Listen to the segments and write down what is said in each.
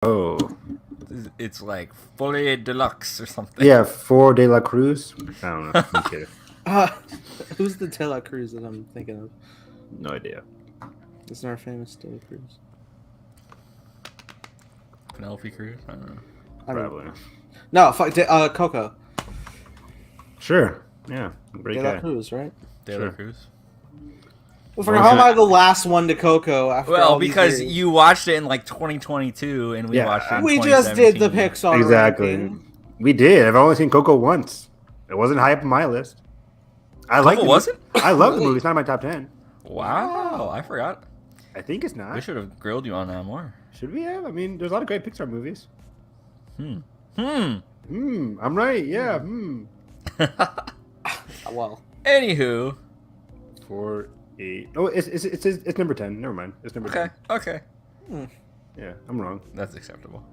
Oh, It's like Folie Deluxe or something. yeah, for De La Cruz. I don't know. I'm kidding. Who's the De La Cruz that I'm thinking of? No idea. Isn't our famous De La Cruz? Penelope Cruz? I don't know. Probably. No, fuck, Coco. Sure. Yeah. Great De guy. La Cruz, right? De La Cruz. Well, how am I the last one to Coco after all these because years? you watched it in like 2022 and we watched it in We just did the 2017. Pixar Exactly. ranking. We did. I've only seen Coco once. It wasn't high up on my list. I like Coco wasn't? I love the movie. It's not in my top 10. Wow, I forgot. I think it's not. We should have grilled you on that more. Should we have? I mean, there's a lot of great Pixar movies. I'm right. Yeah. Well. Anywho. 4, 8. Oh, it's number 10. Never mind. It's number 10. Okay. Yeah, I'm wrong. That's acceptable.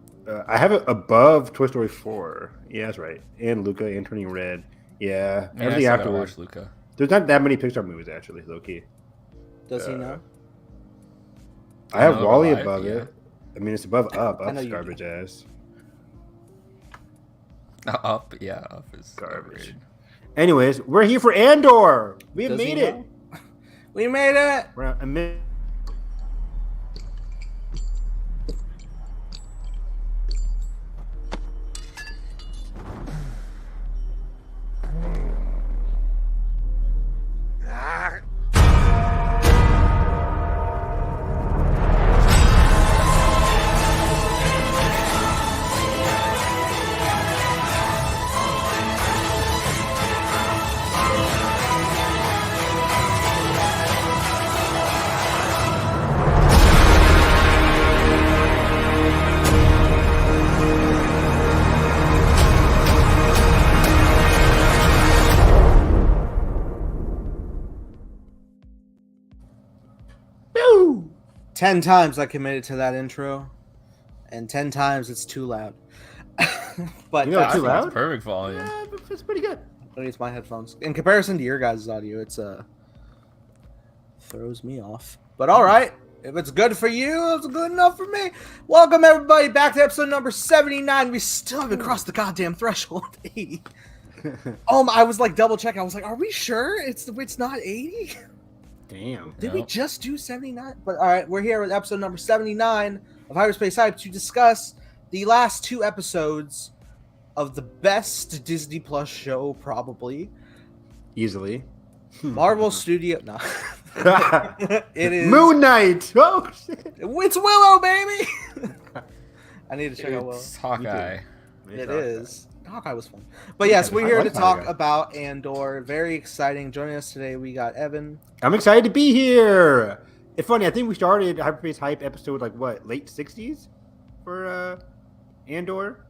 I have it above Toy Story 4. Yeah, that's right. And Luca and Turning Red. Yeah. Man, Everything I afterwards. watch Luca. There's not that many Pixar movies, actually, low key. Does he know? I have know Wally Alive, above yeah. it. I mean, it's above Up. I know Up's you garbage ass. Up is Garbage. overrated. Anyways, we're here for Andor. We have Does he made it. know? We made it. We're a minute. Woo! 10 times I committed to that intro, and 10 times it's too loud. But You know it's I too think it's loud? perfect volume. Yeah, but it's pretty good. at least my headphones. In comparison to your guys' audio, it's throws me off. But all right, if it's good for you, it's good enough for me. Welcome everybody back to episode number 79. We still haven't crossed the goddamn threshold of 80. I was like double checking. I was like, are we sure it's not 80? Damn. Did we just do 79? But all right, we're here with episode number 79 of Hyperspace Hype to discuss the last two episodes of the best Disney Plus show, probably. Easily. Marvel Studio. No. It is. Moon Knight. Oh, shit. It's Willow, baby! I need to check out Willow. It's Hawkeye. It is. Hawkeye was fun. But yes, we're I here like to talk Hawkeye. about Andor. Very exciting. Joining us today, we got Evan. I'm excited to be here. It's funny. I think we started Hyperspace Hype episode late 60s for Andor.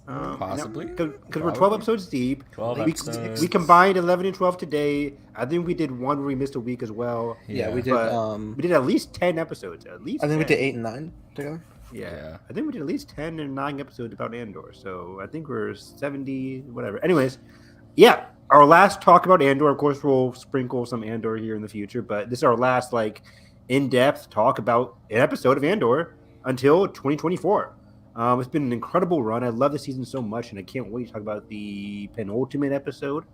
Possibly. Because we're 12 Probably. episodes deep. 12 We, episodes. we combined 11 and 12 today. I think we did one where we missed a week as well. Yeah, we did. But we did at least 10 episodes. At least I think we 10. did 8 and 9 together. Yeah. I think we did at least 10 and 9 episodes about Andor. So I think we're 70, whatever. Anyways, yeah, our last talk about Andor. Of course, we'll sprinkle some Andor here in the future, but this is our last in-depth talk about an episode of Andor until 2024. It's been an incredible run. I love the season so much, and I can't wait to talk about the penultimate episode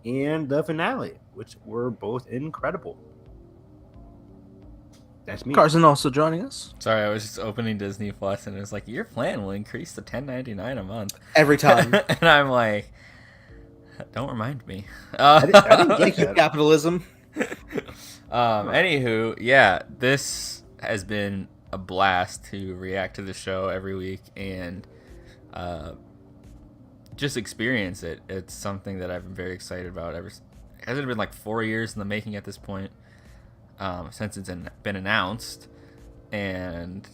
and the finale, which were both incredible. That's me. Carson also joining us. Sorry, I was just opening Disney Plus and it was like, your plan will increase to $10.99 a month. Every time. And I'm like, don't remind me. I didn't get Thank you, that. capitalism. Anywho, yeah, this has been a blast to react to the show every week and just experience it. It's something that I've been very excited about. Hasn't it been like 4 years in the making at this point since it's been announced? And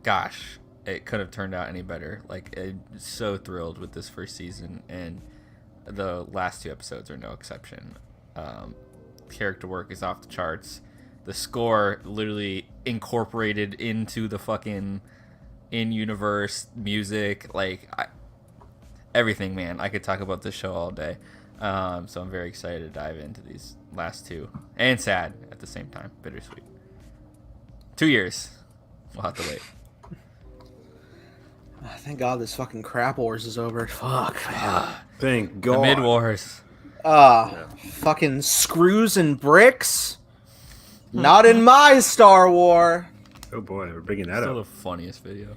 gosh, it could have turned out any better. I'm so thrilled with this first season, and the last two episodes are no exception. Character work is off the charts. The score literally incorporated into the fucking in-universe music, everything, man. I could talk about this show all day. So I'm very excited to dive into these last two, and sad at the same time, bittersweet. 2 years, we'll have to wait. Thank God this fucking crap wars is over. Fuck. Thank The God. mid wars. Fucking screws and bricks. Not in my Star War. Oh boy, we're bringing that Still up. the funniest video.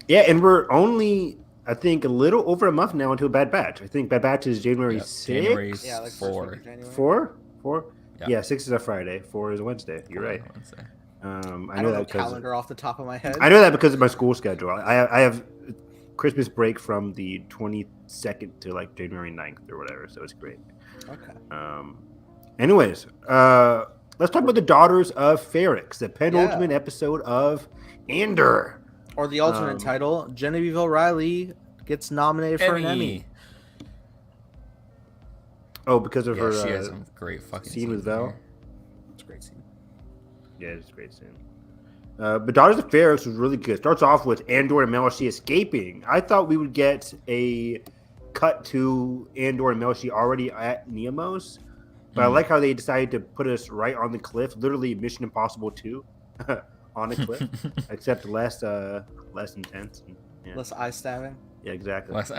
Yeah, and we're only, I think, a little over a month now until Bad Batch. I think Bad Batch is January 6th. January Yeah, like 4. January. 4? Yeah. Yeah, 6 is a Friday. 4 is a Wednesday. You're right. Wednesday. I I know don't that know because calendar off the top of my head. I know that because of my school schedule. I have Christmas break from the 22nd to like January 9th or whatever, so it's great. Okay. Anyways, let's talk about the Daughters of Ferrix, the penultimate episode of Andor. Or the alternate title, Genevieve O'Reilly gets nominated for an Emmy. Oh, because of her she has some great fucking scene with Vel. here. It's a great scene. Yeah, it's a great scene. But Daughters of Ferrix was really good. Starts off with Andor and Melshi escaping. I thought we would get a cut to Andor and Melshi already at Neamos, but I like how they decided to put us right on the cliff, literally Mission Impossible 2 on a cliff, except less intense. And, yeah. Less eye stabbing. Yeah, exactly. Less-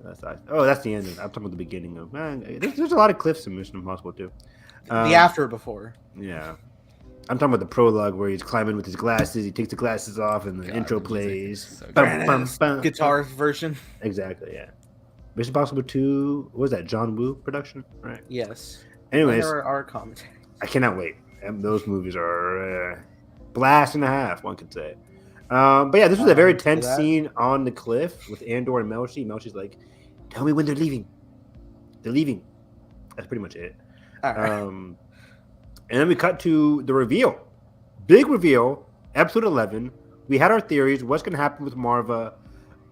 That's the end. I'm talking about the beginning of. There's a lot of cliffs in Mission Impossible 2. The after before. Yeah. I'm talking about the prologue where he's climbing with his glasses. He takes the glasses off, and the God, intro the music plays. is so Bum, bum, bum. Guitar version. Exactly, yeah. Mission Impossible 2, what was that, John Woo production? Right. Yes. Anyways, There are commentaries. I cannot wait. Those movies are blast and a half, one could say. But yeah, this was a very tense scene on the cliff with Andor and Melshi. Melshi's like, tell me when they're leaving. They're leaving. That's pretty much it. All right. And then we cut to the reveal. Big reveal, episode 11. We had our theories. What's going to happen with Marva?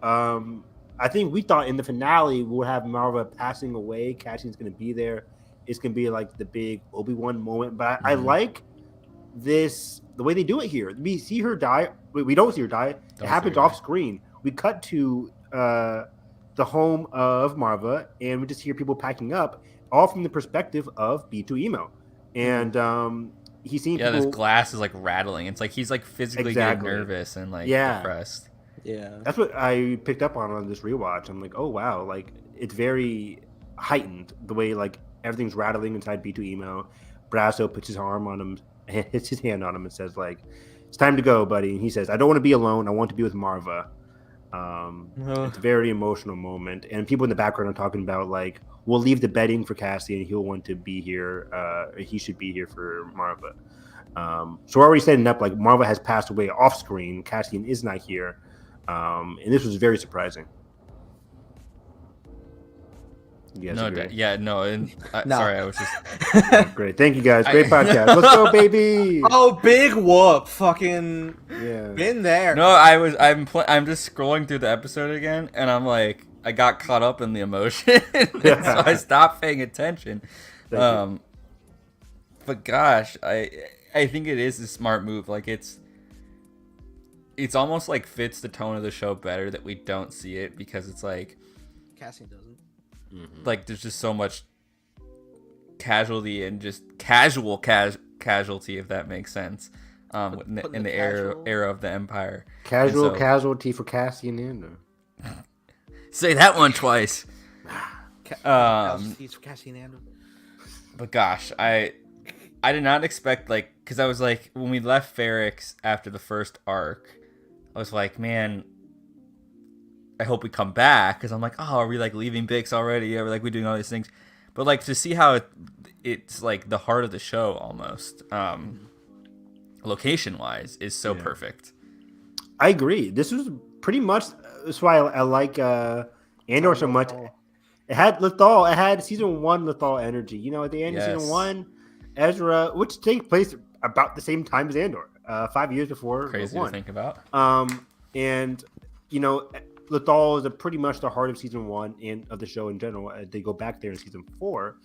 I think we thought in the finale we'll have Marva passing away. Cassian's going to be there. It's going to be like the big Obi-Wan moment. But I like this, the way they do it here. We see her die. We don't see her die. It happens off screen. We cut to the home of Marva, and we just hear people packing up, all from the perspective of B2 Emo. And he's seeing people... his glass is like rattling. It's like he's like physically getting nervous and like depressed. Yeah, that's what I picked up on this rewatch. I'm like, oh wow, like it's very heightened the way like everything's rattling inside B2 Emo. Brasso puts his arm on him, hits his hand on him, and says like, "It's time to go, buddy." And he says, "I don't want to be alone. I want to be with Marva." It's a very emotional moment, and people in the background are talking about like, we'll leave the bedding for Cassian. He'll want to be here. He should be here for Marva. So we're already setting up like Marva has passed away off screen. Cassian is not here, and this was very surprising. And sorry, I was just great. Thank you guys. Great podcast. Let's go, baby. Oh, big whoop! Fucking been there. No, I'm just scrolling through the episode again, and I'm like, I got caught up in the emotion, so I stopped paying attention. But gosh, I think it is a smart move. Like it's almost like fits the tone of the show better that we don't see it, because it's like Cassian doesn't. Like there's just so much casualty and just casual casualty, if that makes sense, in the era of the Empire. Casualty for Cassian Andor. Say that one twice. Cassian Andor. But gosh, I did not expect, like, because I was like, when we left Ferrix after the first arc, I was like, man, I hope we come back, because I'm like, oh, are we like leaving Bix already? Are we doing all these things? But like to see how it's like the heart of the show almost, location wise, is so perfect. I agree. This was pretty much that's why I like Andor so much. It had Lethal. It had season 1 Lethal energy. You know, at the end of season 1, Ezra, which takes place about the same time as Andor, 5 years before. Crazy to think about. And you know, Lethal is pretty much the heart of season 1 and of the show in general. They go back there in season 4,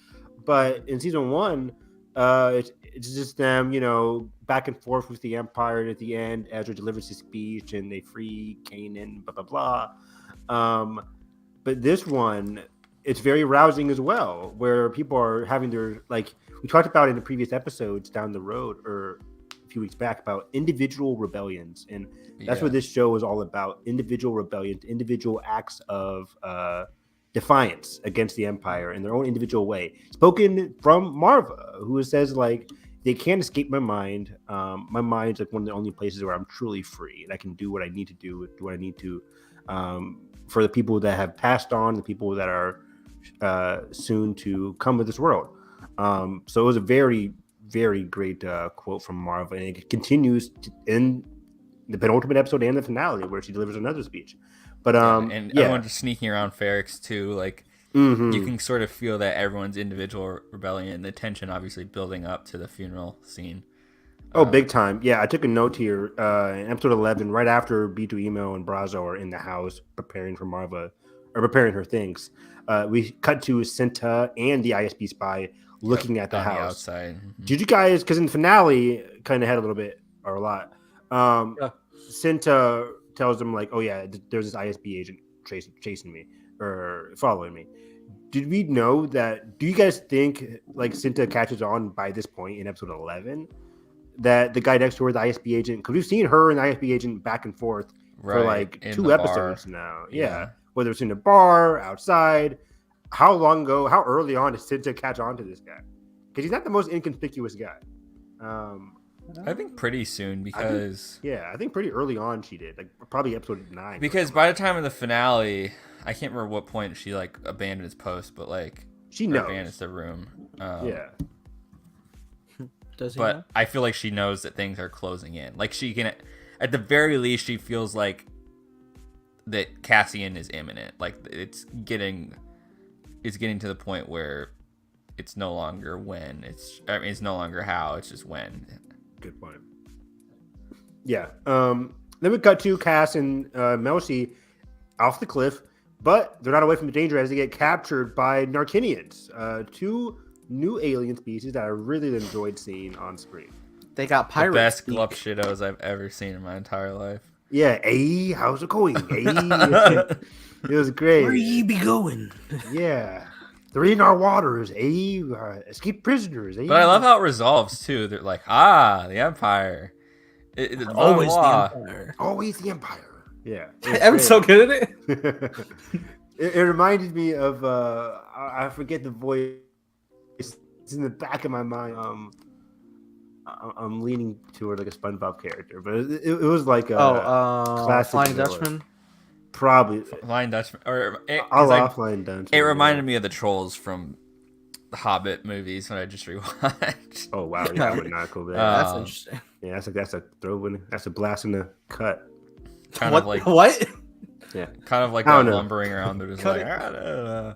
but in season 1, it's just them, you know, back and forth with the Empire. And at the end, Ezra delivers his speech, and they free Kanan. Blah blah blah. But this one, it's very rousing as well, where people are having their, like we talked about in the previous episodes down the road, or few weeks back about individual rebellions, and that's Yeah. what this show is all about: individual rebellions, individual acts of defiance against the Empire in their own individual way. Spoken from Marva, who says like, they can't escape my mind. My mind's like one of the only places where I'm truly free, and I can do what I need to do what I need to. For the people that have passed on, the people that are soon to come to this world. So it was a very, very great quote from Marva, and it continues in the penultimate episode and the finale, where she delivers another speech. But everyone just sneaking around Ferrix too, like Mhm. you can sort of feel that everyone's individual rebellion, the tension obviously building up to the funeral scene. Oh, big time. Yeah, I took a note here. In episode 11, right after B2 Emo and Brazo are in the house preparing for Marva, or preparing her things, we cut to Cinta and the ISB spy looking at the on house. the outside. Mhm. Did you guys, because in the finale, kind of had a little bit, or a lot, Yeah. Cinta tells them, like, oh yeah, there's this ISB agent chasing me, or following me. Did we know that? Do you guys think, like, Cinta catches on by this point in episode 11? That the guy next to her, the ISB agent, because we've seen her and the ISB agent back and forth for like in 2 the episodes bar. now. Yeah. Yeah. Whether it's in a bar, outside. How long ago, how early on did Cinta catch on to this guy? Because he's not the most inconspicuous guy. I think pretty soon because I think pretty early on she did. Like probably episode 9. because by the time of the finale, I can't remember what point she like abandoned his post, but like she or knows. abandons the room. Yeah. Does he But know? I feel like she knows that things are closing in. Like she can, at the very least, she feels like that Cassian is imminent. Like it's getting to the point where it's no longer when. It's no longer how. It's just when. Good point. Yeah. Then we cut to Cass and Melcy off the cliff, but they're not away from the danger as they get captured by Narkinians, 2 new alien species that I really enjoyed seeing on screen. They got The pirates. best glup shittos I've ever seen in my entire life. Yeah, hey, how's it going? Hey, it was great. Where ye be going? Yeah, they're in our waters. Hey, escaped prisoners. Hey. But I love how it resolves too. They're like, the Empire. It's Always the blah, blah. Empire. Always the Empire. Yeah, Evan's so good at it. It reminded me of I forget the voice. It's in the back of my mind. I'm leaning toward like a SpongeBob character, but it was like a classic Flying villain. Dutchman. Probably. Flying Dutchman. I'll offline Dutchman. It reminded me of the trolls from the Hobbit movies when I just rewatched. Oh wow, yeah, I would not go there. That's interesting. Yeah, that's a throw in. That's a blast in the cut. Kind What? of like Yeah, kind of like I don't that know. lumbering around. They're just Cut like, it. I don't know.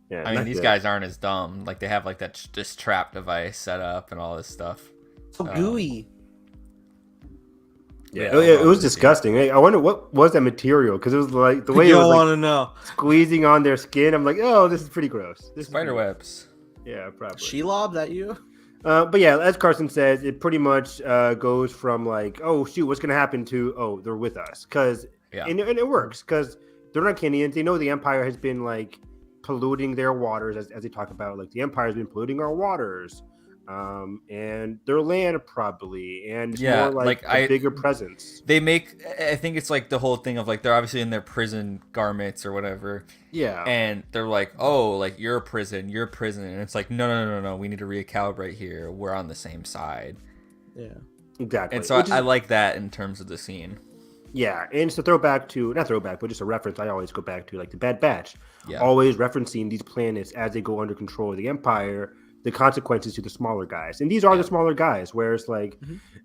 yeah. I mean, not these good. guys aren't as dumb. Like they have like this trap device set up and all this stuff. So gooey. Yeah, Yeah, oh, yeah, it I'll was see. disgusting. Hey, I wonder what was that material, because it was like the way You it was don't like want to know. squeezing on their skin. I'm like, oh, this is pretty gross. This is Spider pretty- webs. Yeah, probably. She lobbed at you. But yeah, as Carson says, it pretty much goes from like, oh shoot, what's gonna happen to, oh, they're with us, because Yeah. and it works because they're not Kenyans. They know the Empire has been like polluting their waters, as they talk about, like the Empire has been polluting our waters, and their land probably, and it's Yeah, more like like a bigger presence. They make. I think it's like the whole thing of like they're obviously in their prison garments or whatever. Yeah, And they're like, oh, like you're a prison, and it's like, no, we need to recalibrate here. We're on the same side. Yeah. exactly. And so Which is- I like that in terms of the scene. yeah, and it's a throwback to, not throwback, but just a reference I always go back to, like the Bad Batch. Yeah. Always referencing these planets as they go under control of the Empire, the consequences to the smaller guys. And these are the smaller guys, where it's like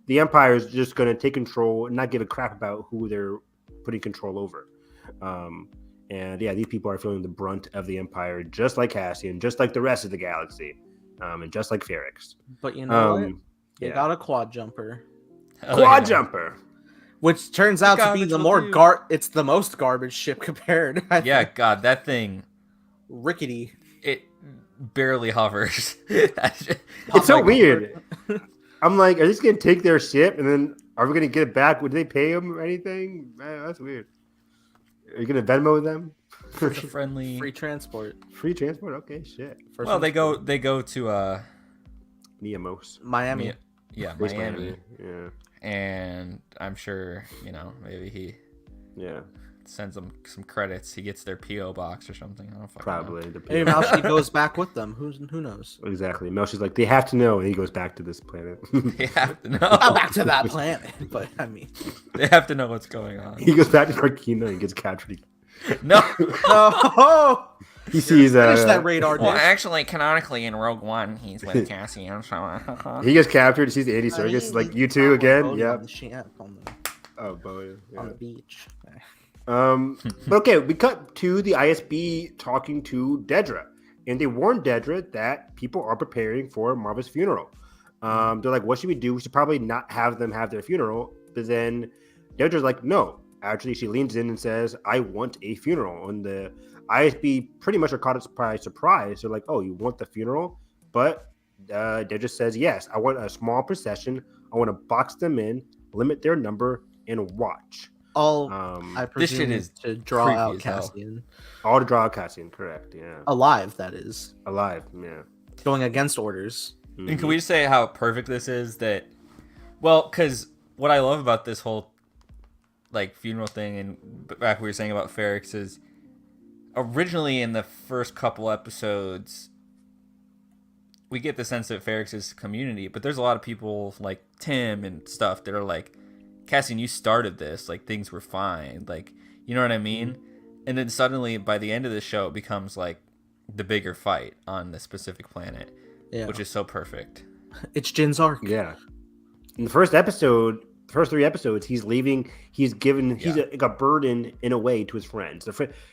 the Empire is just going to take control and not give a crap about who they're putting control over. And yeah, these people are feeling the brunt of the Empire, just like Cassian, just like the rest of the galaxy, and just like Ferrix. But you know what? They Yeah. got a quad jumper, Quad jumper. which turns out to be Garbage the will more do. It's the most garbage ship compared. I Yeah, think. God, that thing, Rickety. it barely hovers. It's so weird. I'm like, are they just gonna take their ship and then are we gonna get it back? Would they pay them or anything? Man, that's weird. Are you gonna Venmo them? friendly. Free transport. Free transport? Okay, shit. First Well, one- they go to Niamos. Miami. Yeah, Space Miami. Miami. And I'm sure, maybe he Yeah. sends them some credits. He gets their PO box or something. I don't fucking Probably. know. Maybe Malshi goes back with them. Who knows? Exactly. Melshi's like, they have to know, and he goes back to this planet. They have to know. Not back to that planet, but I mean, They have to know what's going on. He goes back to Narkina and gets captured. No. no. He sees Finish that radar Well, dish. actually, canonically in Rogue One, he's with Cassian. So, He gets captured. He sees the Andy Serkis. He's like, you two again? Yeah. Yeah. Oh, boy. On the Yeah. beach. But okay, we cut to the ISB talking to Dedra, and they warn Dedra that people are preparing for Marva's funeral. They're like, what should we do? We should probably not have them have their funeral. But then Dedra's like, no. Actually, she leans in and says, I want a funeral. And the ISB pretty much are caught by surprise. They're like, oh, you want the funeral? But Dedra says, yes, I want a small procession. I want to box them in, limit their number, and watch. I This shit presume is to draw creepy out as hell. Cassian. All to draw Cassian, correct, yeah. Alive, that is. Alive, yeah. Going against orders. and can we just say how perfect this is? That, well, because what I love about this whole funeral thing, and back we were saying about Ferrix, is originally in the first couple episodes, we get the sense that Ferrix is community, but there's a lot of people like Tim and stuff that are like, Cassian, you started this, like things were fine, like, you know what I mean? And then suddenly by the end of the show it becomes like the bigger fight on the specific planet, which is so perfect. It's Jin's arc. Yeah. In the first episode, first 3 episodes, he's leaving. He's like a burden in a way to his friends.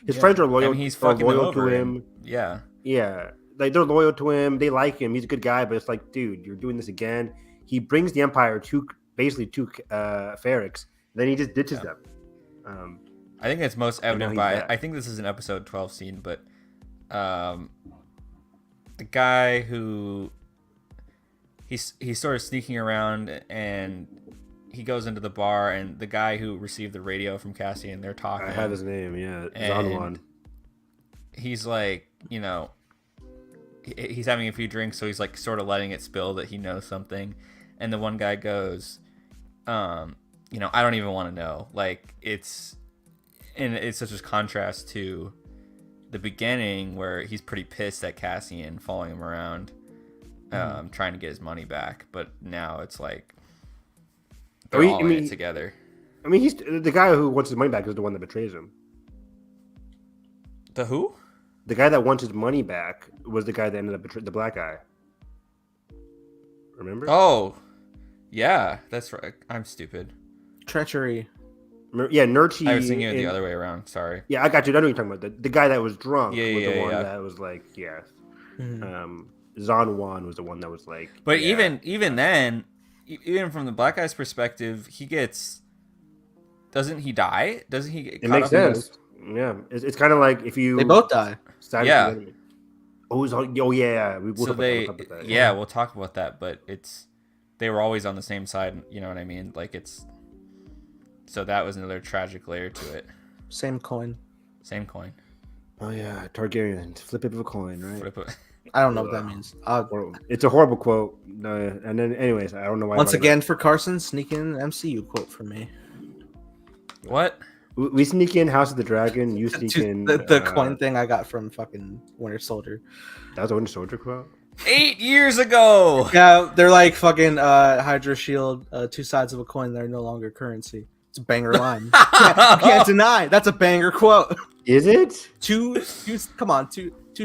His friends are loyal. He's fucking loyal to over him. Yeah. Yeah, like they're loyal to him. They like him. He's a good guy. But it's like, dude, you're doing this again. He brings the Empire to Ferrix. Then he just ditches them. I think it's most evident he's by. back. I think this is an episode 12 scene, but the guy who he's sort of sneaking around and he goes into the bar, and the guy who received the radio from Cassian, they're talking. I have his name. Yeah, and Zonwan. He's like, he's having a few drinks, so he's like sort of letting it spill that he knows something, and the one guy goes, I don't even want to know. Like it's such a contrast to the beginning where he's pretty pissed at Cassian following him around, trying to get his money back. But now it's like they're all in it together. I mean, he's the guy who wants his money back is the one that betrays him. The who? The guy that wants his money back was the guy that ended up betraying the black guy. Remember? Oh, yeah, that's right. I'm stupid. Treachery. Yeah, Nurchi. I was thinking it the other way around. Sorry. Yeah, I got you. I know what you're talking about. The guy that was drunk was Yeah, the one yeah. that was like, yeah. Zon Wan was the one that was like. But yeah. even then, even from the black guy's perspective, he gets. Doesn't he die? Doesn't he get It caught makes up in sense. Yeah, it's kind of like if you. They both die. side Yeah. of the enemy. Oh yeah. We'll So talk they, about that. yeah, we'll talk about that. But they were always on the same side. You know what I mean? Like so that was another tragic layer to it. Same coin. Same coin. Oh yeah, Targaryen. Flip it of a coin, right? Flip it. I don't know what that means. It's a horrible quote. And then, anyways, I don't know why. Once again, for Carson, sneak in an MCU quote for me. What? We sneak in House of the Dragon. You sneak in The coin thing I got from fucking Winter Soldier. That was a Winter Soldier quote. 8 years ago. Yeah, they're like fucking Hydra Shield, 2 sides of a coin that are no longer currency. It's a banger line. You can't deny. That's a banger quote. Is it? Two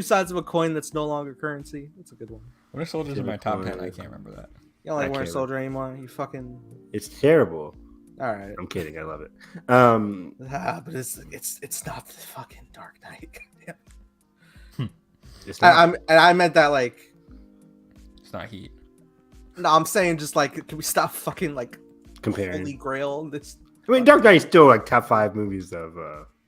sides of a coin that's no longer currency. That's a good one. Winter Soldier's in my top 10. I can't remember that. You don't like I Winter can't Soldier anymore? You fucking. It's terrible. All right. I'm kidding. I love it. But it's not the fucking Dark Knight. It's not, I meant that like. It's not Heat. No, I'm saying just like, can we stop fucking like comparing. Holy Grail? This. I mean, Dark Knight is still like top 5 movies of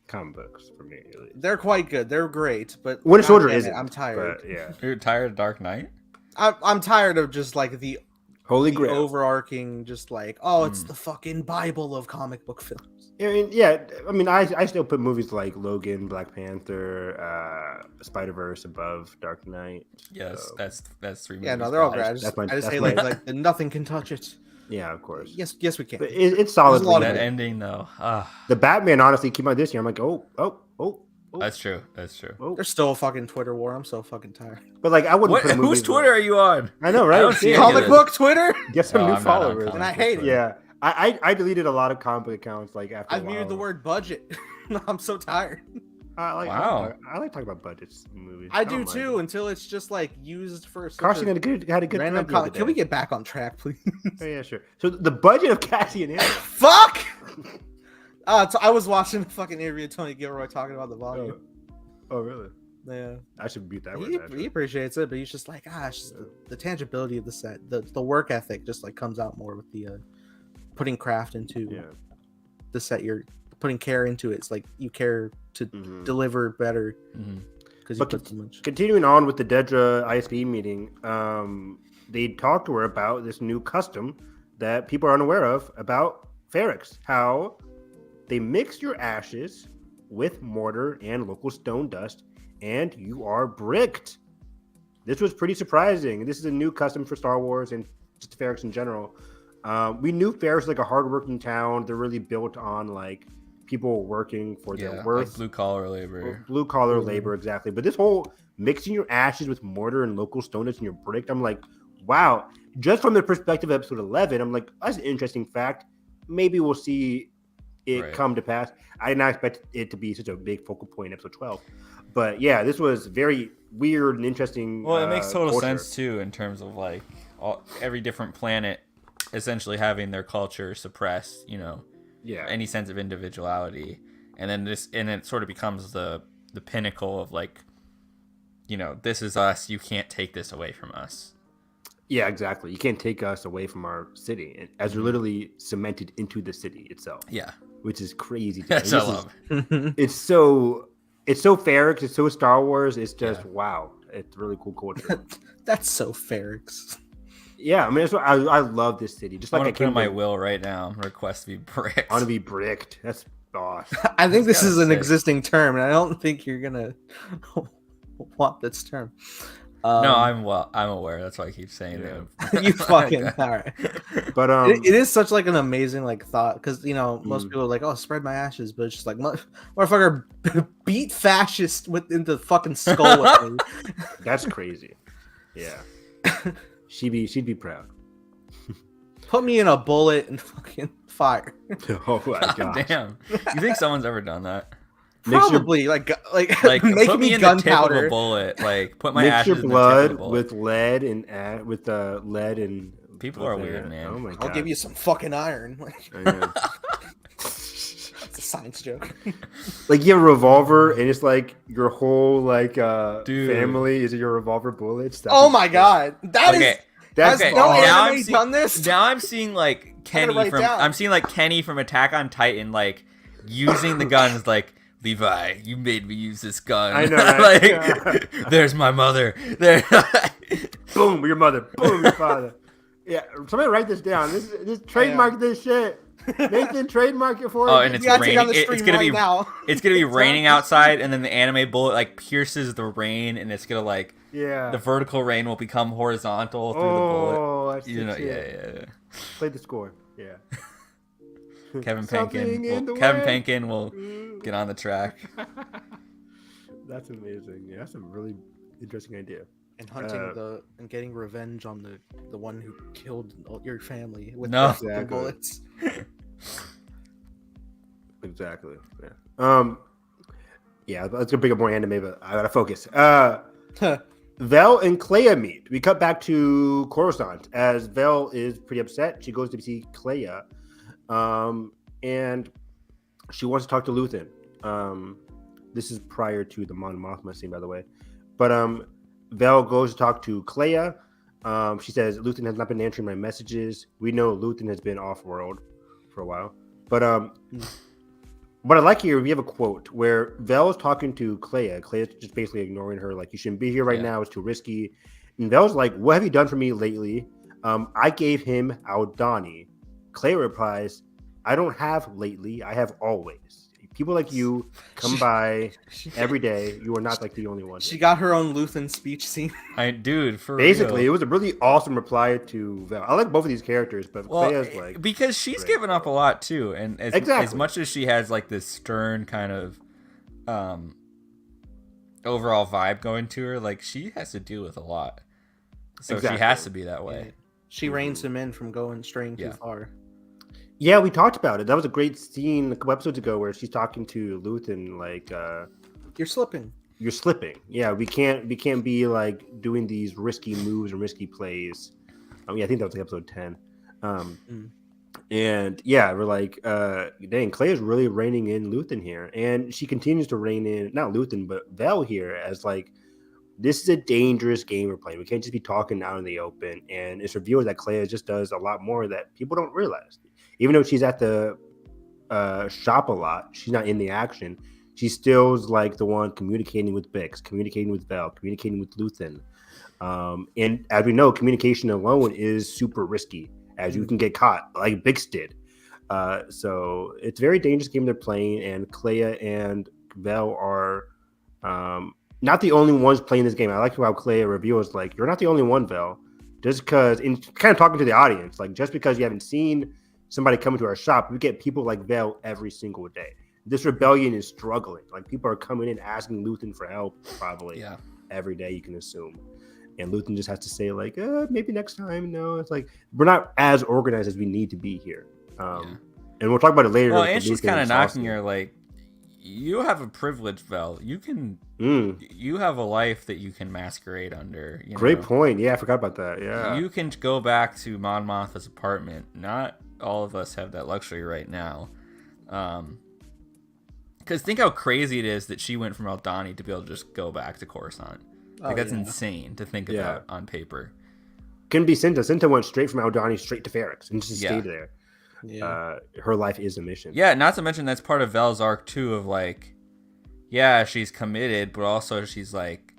comic books for me. At least. They're quite good. They're great, but Winter Soldier goddamn it, isn't. I'm tired. But, yeah. You're tired of Dark Knight? I'm tired of just like the Holy Grail. overarching, just like, oh, it's the fucking Bible of comic book films. I mean, I still put movies like Logan, Black Panther, Spider-Verse above Dark Knight. Yes, So, that's 3 movies. Yeah, no, they're all but great. that's my- I just that's hate my- like nothing can touch it. yeah, of course. Yes, we can. But it's solid. There's a lot of That it. ending though. The Batman honestly came out this year. I'm like, oh. That's true. That's true. There's still a fucking Twitter war. I'm so fucking tired. But like, I wouldn't What? put a movie Whose Twitter are you on? I know, right? I don't see Yeah. any of Comic this. book Twitter. Get some No, new I'm not on followers. comic And I book hate it. Twitter. Yeah, I deleted a lot of comic book accounts like after. I've muted the word budget. I'm so tired. Wow. I like talking about budgets in movies. I don't do mind too it. until it's just like used for such Carson a had a good random. thread the other Can we day. get back on track, please? Oh, yeah, sure. So the budget of Cassie and Andor. Fuck. So I was watching the fucking interview of Tony Gilroy talking about the volume. Oh, really? Yeah, I should mute that he, one. he appreciates it, but he's just like, just the tangibility of the set, the work ethic just like comes out more with the putting craft into Yeah. the set. You're putting care into it. It's like you care to Mhm. deliver better Mhm. because you But put so much. Continuing on with the Dedra ISP meeting, they talked to her about this new custom that people are unaware of about Ferrix. How they mix your ashes with mortar and local stone dust, and you are bricked. This was pretty surprising. This is a new custom for Star Wars and just Ferrix in general. We knew Ferrix was like a hardworking town. They're really built on like people working for their Yeah, worth. like blue collar labor. Blue collar Mhm. labor, exactly. But this whole mixing your ashes with mortar and local stone dust and you're bricked, I'm like, wow. Just from the perspective of episode 11, I'm like, that's an interesting fact. Maybe we'll see it Right. come to pass. I did not expect it to be such a big focal point in episode 12. But yeah, this was very weird and interesting. Well, it makes total culture. sense too in terms of like every different planet essentially having their culture suppressed. Yeah. Any sense of individuality, and then it sort of becomes the pinnacle of like, this is us. You can't take this away from us. Yeah, exactly. You can't take us away from our city, as we're literally cemented into the city itself. Yeah, Which is crazy. that's I love. It's so Ferrix. It's so Star Wars. It's just Yeah. wow. It's really cool culture. That's so Ferrix. Yeah, I mean, that's what I love this city. Just I'm like gonna put in my to will right now. Request to be bricked. I want to be bricked. That's awesome. I think this gotta is an say. existing term, and I don't think you're gonna want this term. No, I'm aware. That's why I keep saying Yeah. it. You fucking all right. But It is such like an amazing like thought because most Mm. people are like, oh, spread my ashes, but it's just like motherfucker beat fascist into the fucking skull with me. that's crazy. Yeah, she'd be proud. Put me in a bullet and fucking fire. Oh my gosh. Damn. You think someone's ever done that? Mix your- Probably like Like make put me me in the tip of a gunpowder. bullet. Like put my Mix ashes your in the tip blood of a bullet. with lead and lead and People are weird, man. Oh my god. I'll give you some fucking iron. I know. That's a science joke. Like you have a revolver and it's like your whole Dude. family is your revolver bullets. Oh my god, that is. Okay. That's Has Okay, no awesome. now anime I'm see- done this? Now I'm seeing like Kenny write from down. I'm seeing like Kenny from Attack on Titan like using the guns like Levi, you made me use this gun. I know, right? like, Yeah. there's my mother. There. Boom, your mother. Boom, your father. Yeah, somebody write this down. This trademark this shit. Nathan, trademark it for Oh, us. and it's You gotta take on raining. the It's stream gonna right be now. it's gonna be raining outside, and then the anime bullet like pierces the rain, and it's gonna like Yeah. the vertical rain will become horizontal through the bullet. Oh, that's You know, sick yeah, shit. Play the score. Yeah. Kevin Something in the Kevin way. Penkin will get on the track. That's amazing. Yeah, that's a really interesting idea. And hunting Uh, and getting revenge on the one who killed your family with No. the fucking Exactly. bullets. Exactly. Yeah. Yeah, let's go pick up more anime, but I gotta focus. Vel and Clea meet. We cut back to Coruscant as Vel is pretty upset. She goes to see Clea, and she wants to talk to Luthen. This is prior to the Mon Mothma scene, by the way. But Vel goes to talk to Clea. She says Luthen has not been answering my messages. We know Luthen has been off-world for a while. But what I like here, we have a quote where Vel is talking to Clea. Clea's just basically ignoring her, like, you shouldn't be here right now. It's too risky. And Vel's like, what have you done for me lately? I gave him Aldani. Clea replies, I don't have lately. I have always. People like you come by every day. You are not like the only one. She got her own Luthen speech scene. Dude, for Basically, real. it was a really awesome reply to Val. I like both of these characters, but Well, Clea's like because she's great. given up a lot too, and as Exactly. much as she has like this stern kind of overall vibe going to her, like she has to deal with a lot, so Exactly. she has to be that way. She reins him in from straying too Yeah. far. Yeah, we talked about it. That was a great scene a couple episodes ago where she's talking to Luthen like You're slipping. you're slipping. Yeah, we can't be like doing these risky moves and risky plays. I mean, I think that was like episode 10. And yeah, we're like, dang, Clay is really reining in Luthen here, and she continues to rein in not Luthen but Vel here as like this is a dangerous game we're playing. We can't just be talking out in the open, and it's revealed that Clea just does a lot more that people don't realize. Even though she's at the shop a lot, she's not in the action. She still's like the one communicating with Bix, communicating with Vel, communicating with Luthen. And as we know, communication alone is super risky, as you can get caught, like Bix did. So it's a very dangerous game they're playing, and Clea and Vel are not the only ones playing this game. I like how Clea reveals, like, you're not the only one, Vel. Just because, in kind of talking to the audience, like, just because you haven't seen somebody come into our shop, we get people like Vel every single day. This rebellion is struggling. Like, people are coming in asking Luthen for help, probably every day, you can assume. And Luthen just has to say, like, maybe next time. No, it's like, we're not as organized as we need to be here. And we'll talk about it later. Well, and she's kind of knocking her, like, you have a privilege, Vel. You can, you have a life that you can masquerade under. Great point. Yeah, I forgot about that. Yeah. You can go back to Mon Mothma's apartment. Not all of us have that luxury right now. Because think how crazy it is that she went from Aldhani to be able to just go back to Coruscant. Like, that's insane to think about on paper. Couldn't be Cinta. Cinta went straight from Aldhani straight to Ferrix and just stayed there. Yeah. Her life is a mission. Yeah, not to mention that's part of Vel's arc too, of like, yeah, she's committed, but also she's like,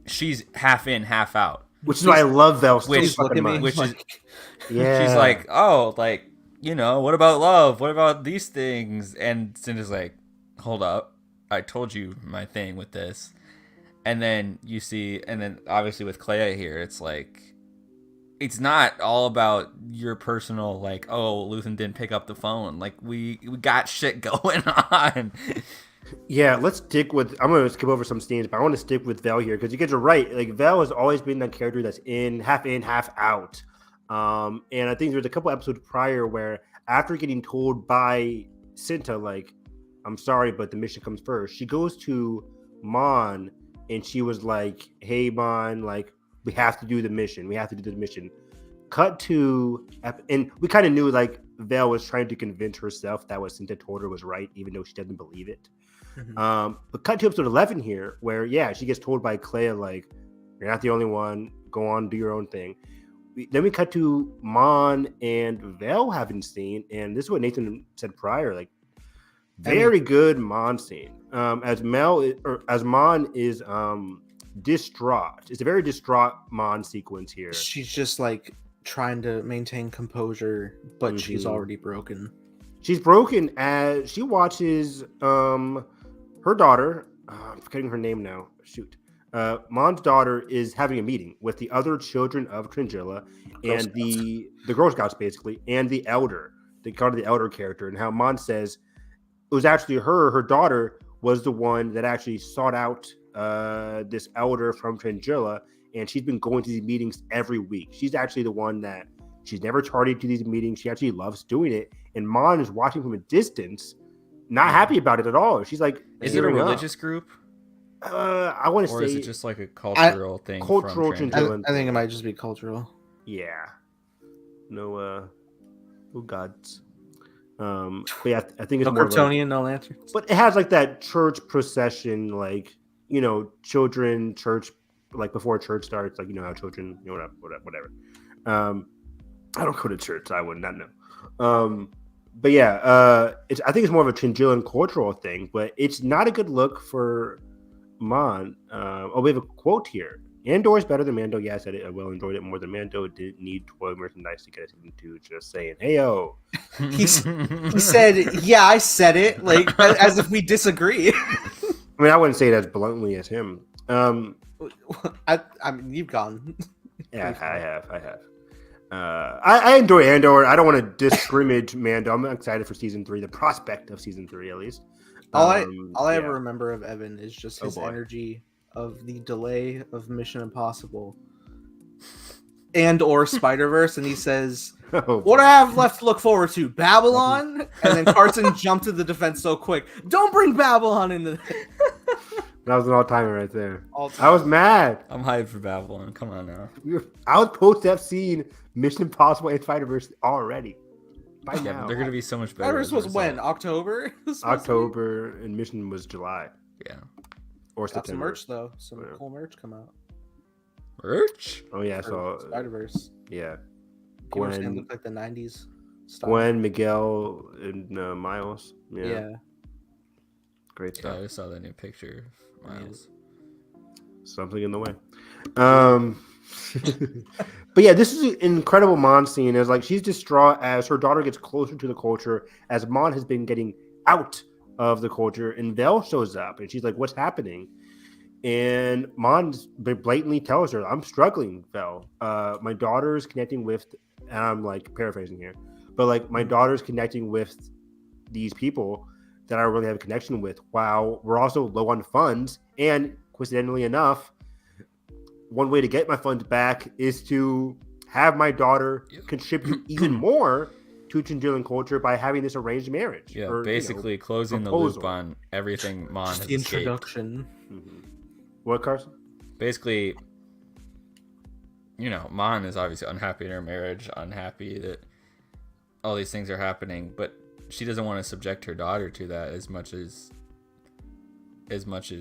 she's half in, half out. Which is why I love Vel so fucking much. Which is, she's like, oh, like, you know, what about love? What about these things? And Cinder's like, hold up, I told you my thing with this. And then you see, and then obviously with Clea here, it's like, it's not all about your personal, like, oh, Luthen didn't pick up the phone. Like, we got shit going on. Yeah, let's stick with, I'm going to skip over some scenes, but I want to stick with Vel here, because you guys are right. Like, Vel has always been that character that's in, half out. And I think there's a couple episodes prior where after getting told by Cinta, like, I'm sorry, but the mission comes first, she goes to Mon, and she was like, hey, Mon, like, we have to do the mission. We have to do the mission. Cut to, and we kind of knew, like, Vel was trying to convince herself that what Cinta told her was right, even though she doesn't believe it. But cut to episode 11 here, where, she gets told by Clea, like, you're not the only one. Go on, do your own thing. Then we cut to Mon and Vel having scene, and this is what Nathan said prior, like, very good Mon scene. As Mon is distraught. It's a very distraught Mon sequence here. She's just like trying to maintain composure, but she's already broken. She's broken as she watches her daughter. I'm forgetting her name now. Shoot. Mon's daughter is having a meeting with the other children of Tringilla and the Girl Scouts, basically, and the Elder. They call her the Elder character, and how Mon says it was actually her daughter was the one that actually sought out this Elder from Tringilla, and she's been going to these meetings every week. She's actually the one that she's never tardied to these meetings. She actually loves doing it, and Mon is watching from a distance, not happy about it at all. She's like, is it a religious group? I want to say, or is it just like a cultural thing? Cultural Tringillan. I think it might just be cultural. Yeah. No gods. But yeah, I think it's no more Kryptonian, like, no lanterns. but it has like that church procession, like, you know, children church, like before church starts, like, you know how children, you know, whatever. I don't go to church, so I would not know. But yeah, I think it's more of a Tringillan cultural thing, but it's not a good look for Mon. We have a quote here. Andor is better than Mando. Yeah, I said it. I well enjoyed it more than Mando. It didn't need toy merchandise to get a season 2. Just saying, hey yo. He said, "Yeah, I said it," like as if we disagree. I mean, I wouldn't say it as bluntly as him. I mean, you've gone. Yeah, I have. I enjoy Andor. I don't want to discriminate Mando. I'm excited for season 3. The prospect of season 3, at least. All I ever remember of Evan is just his boy. energy of the delay of Mission Impossible and or Spider-Verse, and he says, "What I have left to look forward to, Babylon." And then Carson jumped to the defense so quick. Don't bring Babylon into this. That was an all-timer right there. All-timer. I was mad. I'm hyped for Babylon. Come on now. I was supposed to have seen Mission Impossible and Spider-Verse already. By Yeah, now. but they're gonna be so much better. Spider-Verse as a was when? result. October? October, and Mission was July. Yeah. Or Got some September. merch though. Some Yeah. cool merch come out. Merch? Oh, yeah. For So, Spider-Verse. yeah. People were saying it Gwen, looked like the 90s style. Gwen, Miguel, and Miles. Yeah. Great Yeah, stuff. I just saw that new picture. of Miles. Something in the way. But yeah, this is an incredible Mon scene. As like she's distraught as her daughter gets closer to the culture, as Mon has been getting out of the culture, and Vel shows up, and she's like, "What's happening?" And Mon blatantly tells her, "I'm struggling, Vel. My daughter's connecting with," and I'm like paraphrasing here, but like my daughter's connecting with these people that I really have a connection with. While we're also low on funds, and coincidentally enough, one way to get my funds back is to have my daughter contribute even more to Chinchillan culture by having this arranged marriage. Yeah, or, basically closing the proposal. loop on everything Mon Just has the escaped. introduction. What, Carson? Basically, Mon is obviously unhappy in her marriage, unhappy that all these things are happening, but she doesn't want to subject her daughter to that as much as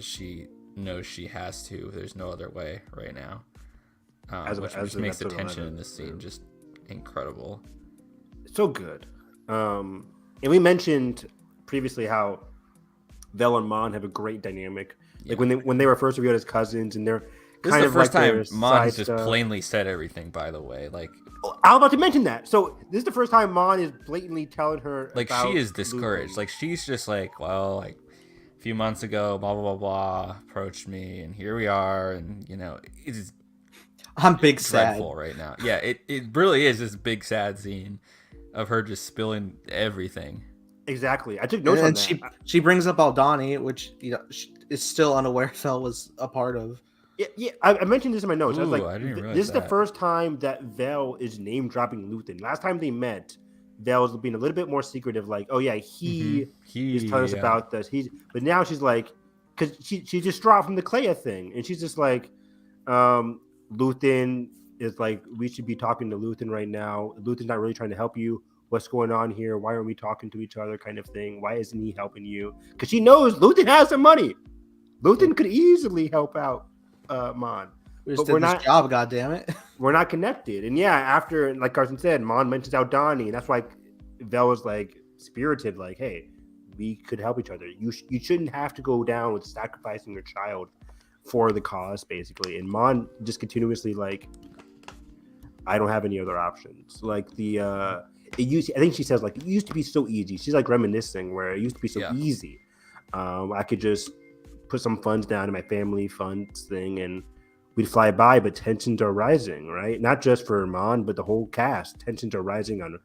she knows she has to. There's no other way right now, which makes the tension in this scene just incredible. So good. And we mentioned previously how Vel and Mon have a great dynamic. Like when they were first revealed as cousins, and they're This kind is of the first like time their Mon has side just stuff. plainly said everything. By the way, like I was about to mention that. So this is the first time Mon is blatantly telling her about she is discouraged. Luke. Like she's just like, well, like a few months ago, blah blah blah blah, approached me, and here we are, and it's I'm big sad. dreadful right now. Yeah, it really is this big sad scene of her just spilling everything. Exactly. I took notes on And that. she brings up Aldani, which she is still unaware Fel was a part of. Yeah, I mentioned this in my notes. I was Ooh, like, I didn't realize this is the that. first time that Vel is name dropping Luthen. Last time they met, Vel was being a little bit more secretive, like, "Oh yeah, he is telling us about this." But now she's like, because she's distraught from the Clea thing, and she's just like, Luthen is like, we should be talking to Luthen right now. Luthen's not really trying to help you. What's going on here? Why aren't we talking to each other? Kind of thing. Why isn't he helping you? Because she knows Luthen has some money. Luthen could easily help out Mon. We just But we're did this not- job, goddammit. We're not connected. And yeah, after, like Carson said, Mon mentions Aldani, and that's why Vel was like spirited, like, hey, we could help each other. You shouldn't have to go down with sacrificing your child for the cause, basically. And Mon just continuously like, I don't have any other options. Like I think she says like, it used to be so easy. She's like reminiscing where it used to be so easy. I could just put some funds down in my family funds thing and we'd fly by, but tensions are rising, right? Not just for Mon, but the whole cast. Tensions are rising on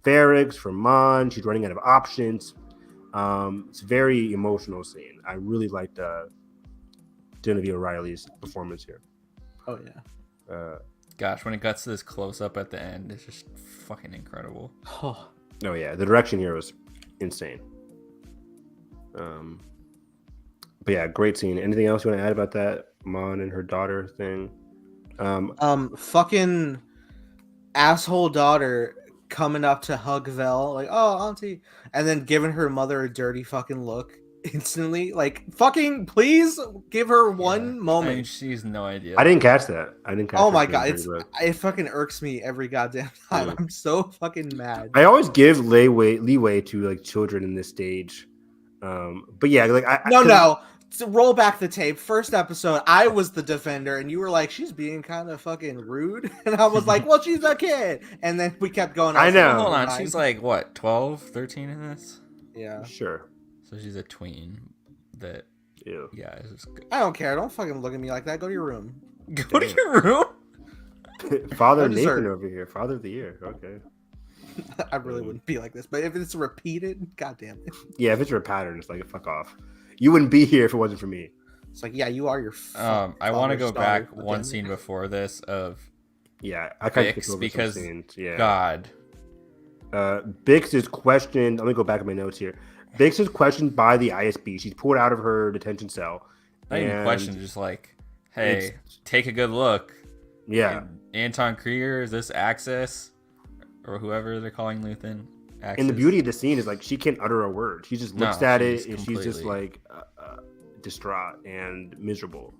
Ferrix, for Mon. She's running out of options. It's a very emotional scene. I really liked Genevieve O'Reilly's performance here. Oh yeah. Gosh, when it got to this close up at the end, it's just fucking incredible. Oh, Oh yeah, the direction here was insane. But yeah, great scene. Anything else you want to add about that Mon and her daughter thing? fucking asshole daughter coming up to hug Vel, like, oh, auntie, and then giving her mother a dirty fucking look instantly. Like, fucking please give her one moment. I mean, she's no idea. I didn't catch that. Oh my god, it fucking irks me every goddamn time. Yeah. I'm so fucking mad. I always give leeway to like children in this stage. But yeah, like No, to roll back the tape. First episode, I was the defender, and you were like, "She's being kind of fucking rude," and I was like, "Well, she's a kid," and then we kept going. I know. Hold on, she's like what, 12, 13 in this? Yeah, Sure. So she's a tween. That Ew. yeah, it's just good. I don't care. Don't fucking look at me like that. Go to your room. Go to your room. Father No Nathan dessert. over here. Father of the year. Okay. I really wouldn't be like this, but if it's repeated, goddamn it. Yeah, if it's a pattern, it's like fuck off. You wouldn't be here if it wasn't for me. It's like, yeah, you are your. I want to go father's back daughter, one goddamn scene it. before this of Yeah, I kind of Bix, skipped over because some scenes. Yeah. God. Bix is questioned. Let me go back in my notes here. Bix is questioned by the ISB. She's pulled out of her detention cell. Not even and question, just like, hey, it's- take a good look. Yeah. And Anton Krieger, is this Axis? Or whoever they're calling Luthen. Axis? And the beauty of the scene is like she can't utter a word. She just looks No, at she's it and she's just completely- like distraught and miserable.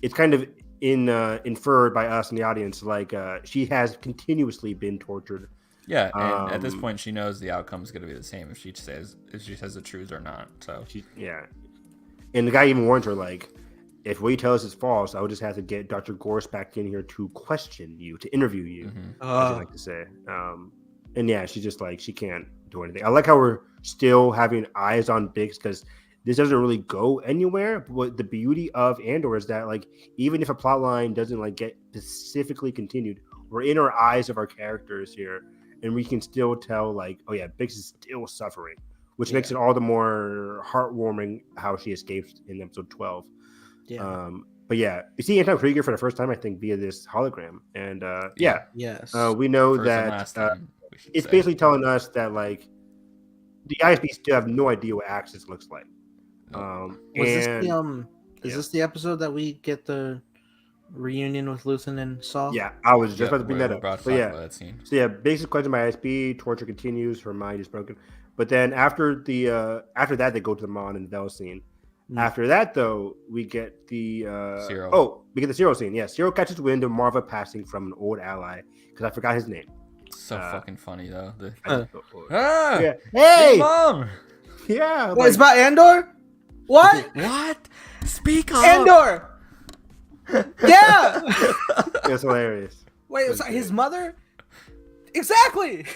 It's kind of inferred by us in the audience like she has continuously been tortured. Yeah, and at this Um, point she knows the outcome is going to be the same if she says the truth or not. So Yeah. And the guy even warns her like, if what you tell us is false, I would just have to get Dr. Gorse back in here to question you, to interview you, as you like to say. And yeah, she's just like, she can't do anything. I like how we're still having eyes on Biggs because this doesn't really go anywhere. But what the beauty of Andor is that like, even if a plot line doesn't like get specifically continued, we're in our eyes of our characters here. And we can still tell like, oh yeah, Biggs is still suffering, which makes it all the more heartwarming how she escapes in episode 12. Yeah. But yeah, you see Anton Krieger for the first time, I think, via this hologram. And yeah, Yes. we know first and that last time, we should it's say. basically telling us that like the ISB still have no idea what Axis looks like. Was And this the Is yeah. this the episode that we get the reunion with Luthen and Saul? yeah, I was just Yeah, about to bring that we're up. about to So talk yeah, about that scene. so yeah, basic question by ISB, torture continues, her mind is broken. But then after that, they go to the Mon and Vel scene. After that, though, we get the Cyril. Oh, we get the Cyril scene. Yeah, Cyril catches wind of Marva passing from an old ally because I forgot his name. So fucking funny though. Yeah. Hey, Hey, mom. yeah. What, it's about Andor? What? What? Speak up. Andor! Yeah! It's hilarious. Wait, it's his mother? Exactly!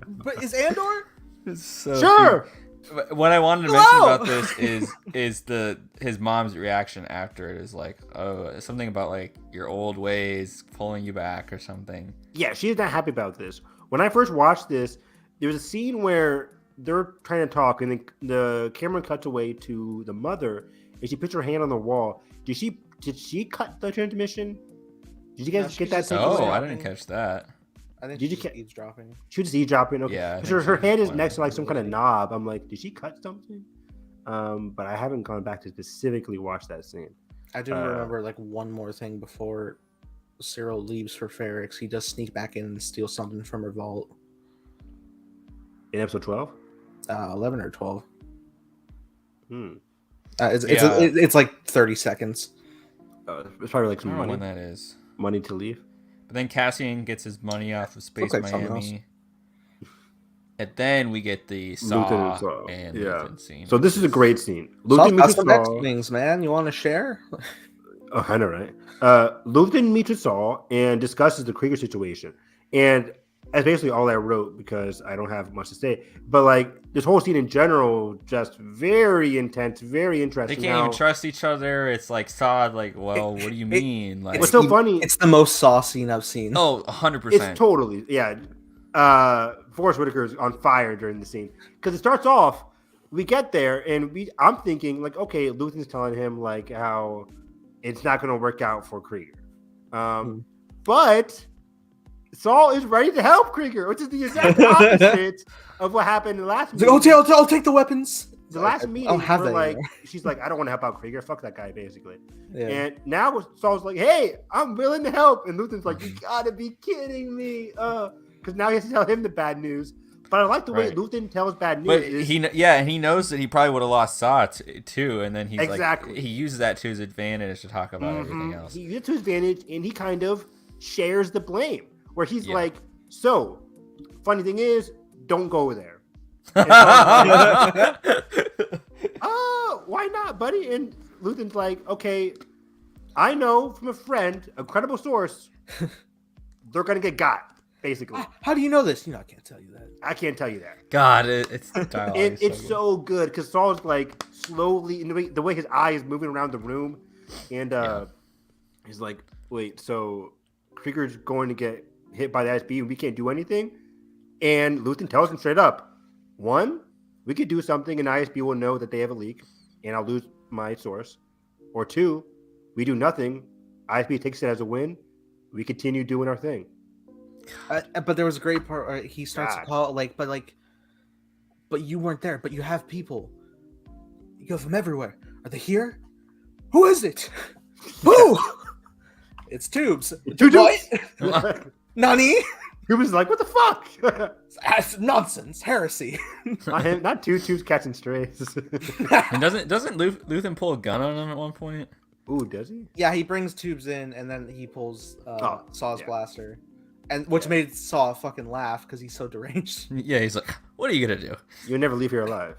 But is Andor? It's so Sure. What I wanted to mention Hello! about this is his mom's reaction after it is like, oh, something about like your old ways pulling you back or something. Yeah, she's not happy about this. When I first watched this, there was a scene where they're trying to talk, and the camera cuts away to the mother, and she puts her hand on the wall. Did she cut the transmission? Did you guys No, get she's that? just sense? Oh, I eavesdropping. didn't catch that. I think Did you she's ca- eavesdropping. She was just eavesdropping. Okay. Yeah, I Her, think her she hand is went next to like some kind of really. knob. I'm like, did she cut something? But I haven't gone back to specifically watch that scene. I do remember like one more thing before Cyril leaves for Ferrix. He does sneak back in and steal something from her vault. In episode 12? 11 or 12. Hmm. It's like 30 seconds. It's probably like I some don't know money, when that is. money to leave. But then Cassian gets his money off of Space like something Miami. And then we get the Saw Luthen and Saw, and yeah. Luthen scene. So this is a great scene. Saul's Luthen got meets some with X Saul. things, man. You want to share? Oh, I know, right? Luthen meets with Saul and discusses the Krieger situation. And that's basically all I wrote because I don't have much to say. But like this whole scene in general, just very intense, very they interesting. can't even trust each other. It's like Saw, like, well, what do you mean? Like, What's so funny? It's the most Saw scene I've seen. oh, 100%. It's totally, yeah. Forrest Whitaker is on fire during the scene because it starts off. We get there and I'm thinking like, okay, Luthen's telling him like how it's not going to work out for Krieger, but Saul is ready to help Krieger, which is the exact opposite of what happened in the last He's meeting. like, okay, I'll take the weapons. The last I meeting, don't have we're that like, anymore. she's like, I don't want to help out Krieger. Fuck that guy, basically. Yeah. And now Saul's like, hey, I'm willing to help. And Luthen's like, you gotta be kidding me. Because now he has to tell him the bad news. But I like the way Right. Luthen tells bad news. But is, he knows that he probably would have lost Saw too, and then he's Exactly. like, he uses that to his advantage to talk about everything Mhm. else. He gets to his advantage and he kind of shares the blame. Where he's Yeah. like, so, funny thing is, don't go there. why not, buddy? And Luthen's like, okay, I know from a friend, a credible source, they're gonna get got. Basically, how do you know this? I can't tell you that. I can't tell you that. God, it's dialogue. It's so good because Saul's like slowly, in the way his eye is moving around the room, and he's like, "Wait, so Krieger's going to get hit by the ISB and we can't do anything?" And Luthen tells him straight up, one, we could do something and ISB will know that they have a leak, and I'll lose my source. Or two, we do nothing, ISB takes it as a win, we continue doing our thing. But there was a great part where he starts to call but you weren't there. But you have people. You go from everywhere. Are they here? Who is it? Who? It's Tubes. What? Nani? Tubes is like, what the fuck? That's nonsense. Heresy. Not Tubes catching strays. And doesn't Luthen pull a gun on him at one point? Ooh, does he? Yeah, he brings Tubes in, and then he pulls Saw's blaster. And which Yeah. made Saw fucking laugh because he's so deranged. Yeah, he's like, what are you gonna do? You'll never leave here alive.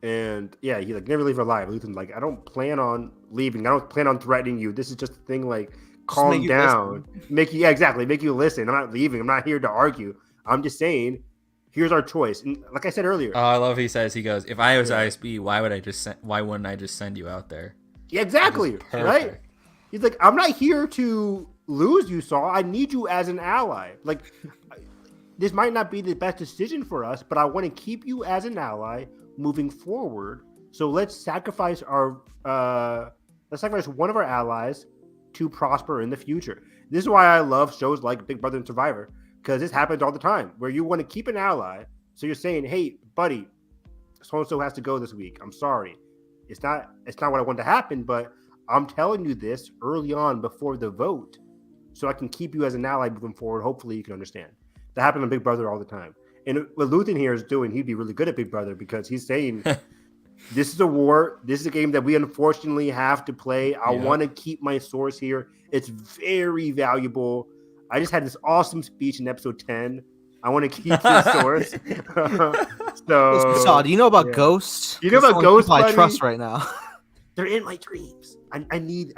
And yeah, he's like, never leave her alive. Luthen's like, I don't plan on leaving. I don't plan on threatening you. This is just a thing, like, calm down. Make you listen. I'm not leaving. I'm not here to argue. I'm just saying, here's our choice. And like I said earlier. Oh, I love he says, if I was ISB, why wouldn't I just send you out there? Yeah, exactly. Right? He's like, I'm not here to lose you, Saul. I need you as an ally. Like, this might not be the best decision for us, but I want to keep you as an ally moving forward. So let's sacrifice one of our allies to prosper in the future. This is why I love shows like Big Brother and Survivor, because this happens all the time where you want to keep an ally. So you're saying, hey, buddy, so-and-so has to go this week. I'm sorry. It's not what I want to happen, but I'm telling you this early on before the vote so I can keep you as an ally moving forward. Hopefully you can understand. That happens on Big Brother all the time. And what Luthen here is doing, he'd be really good at Big Brother because he's saying, this is a war. This is a game that we unfortunately have to play. I want to keep my source here. It's very valuable. I just had this awesome speech in episode 10. I want to keep this source. So, do you know about ghosts? You know about ghosts, I trust right now. They're in my dreams. I need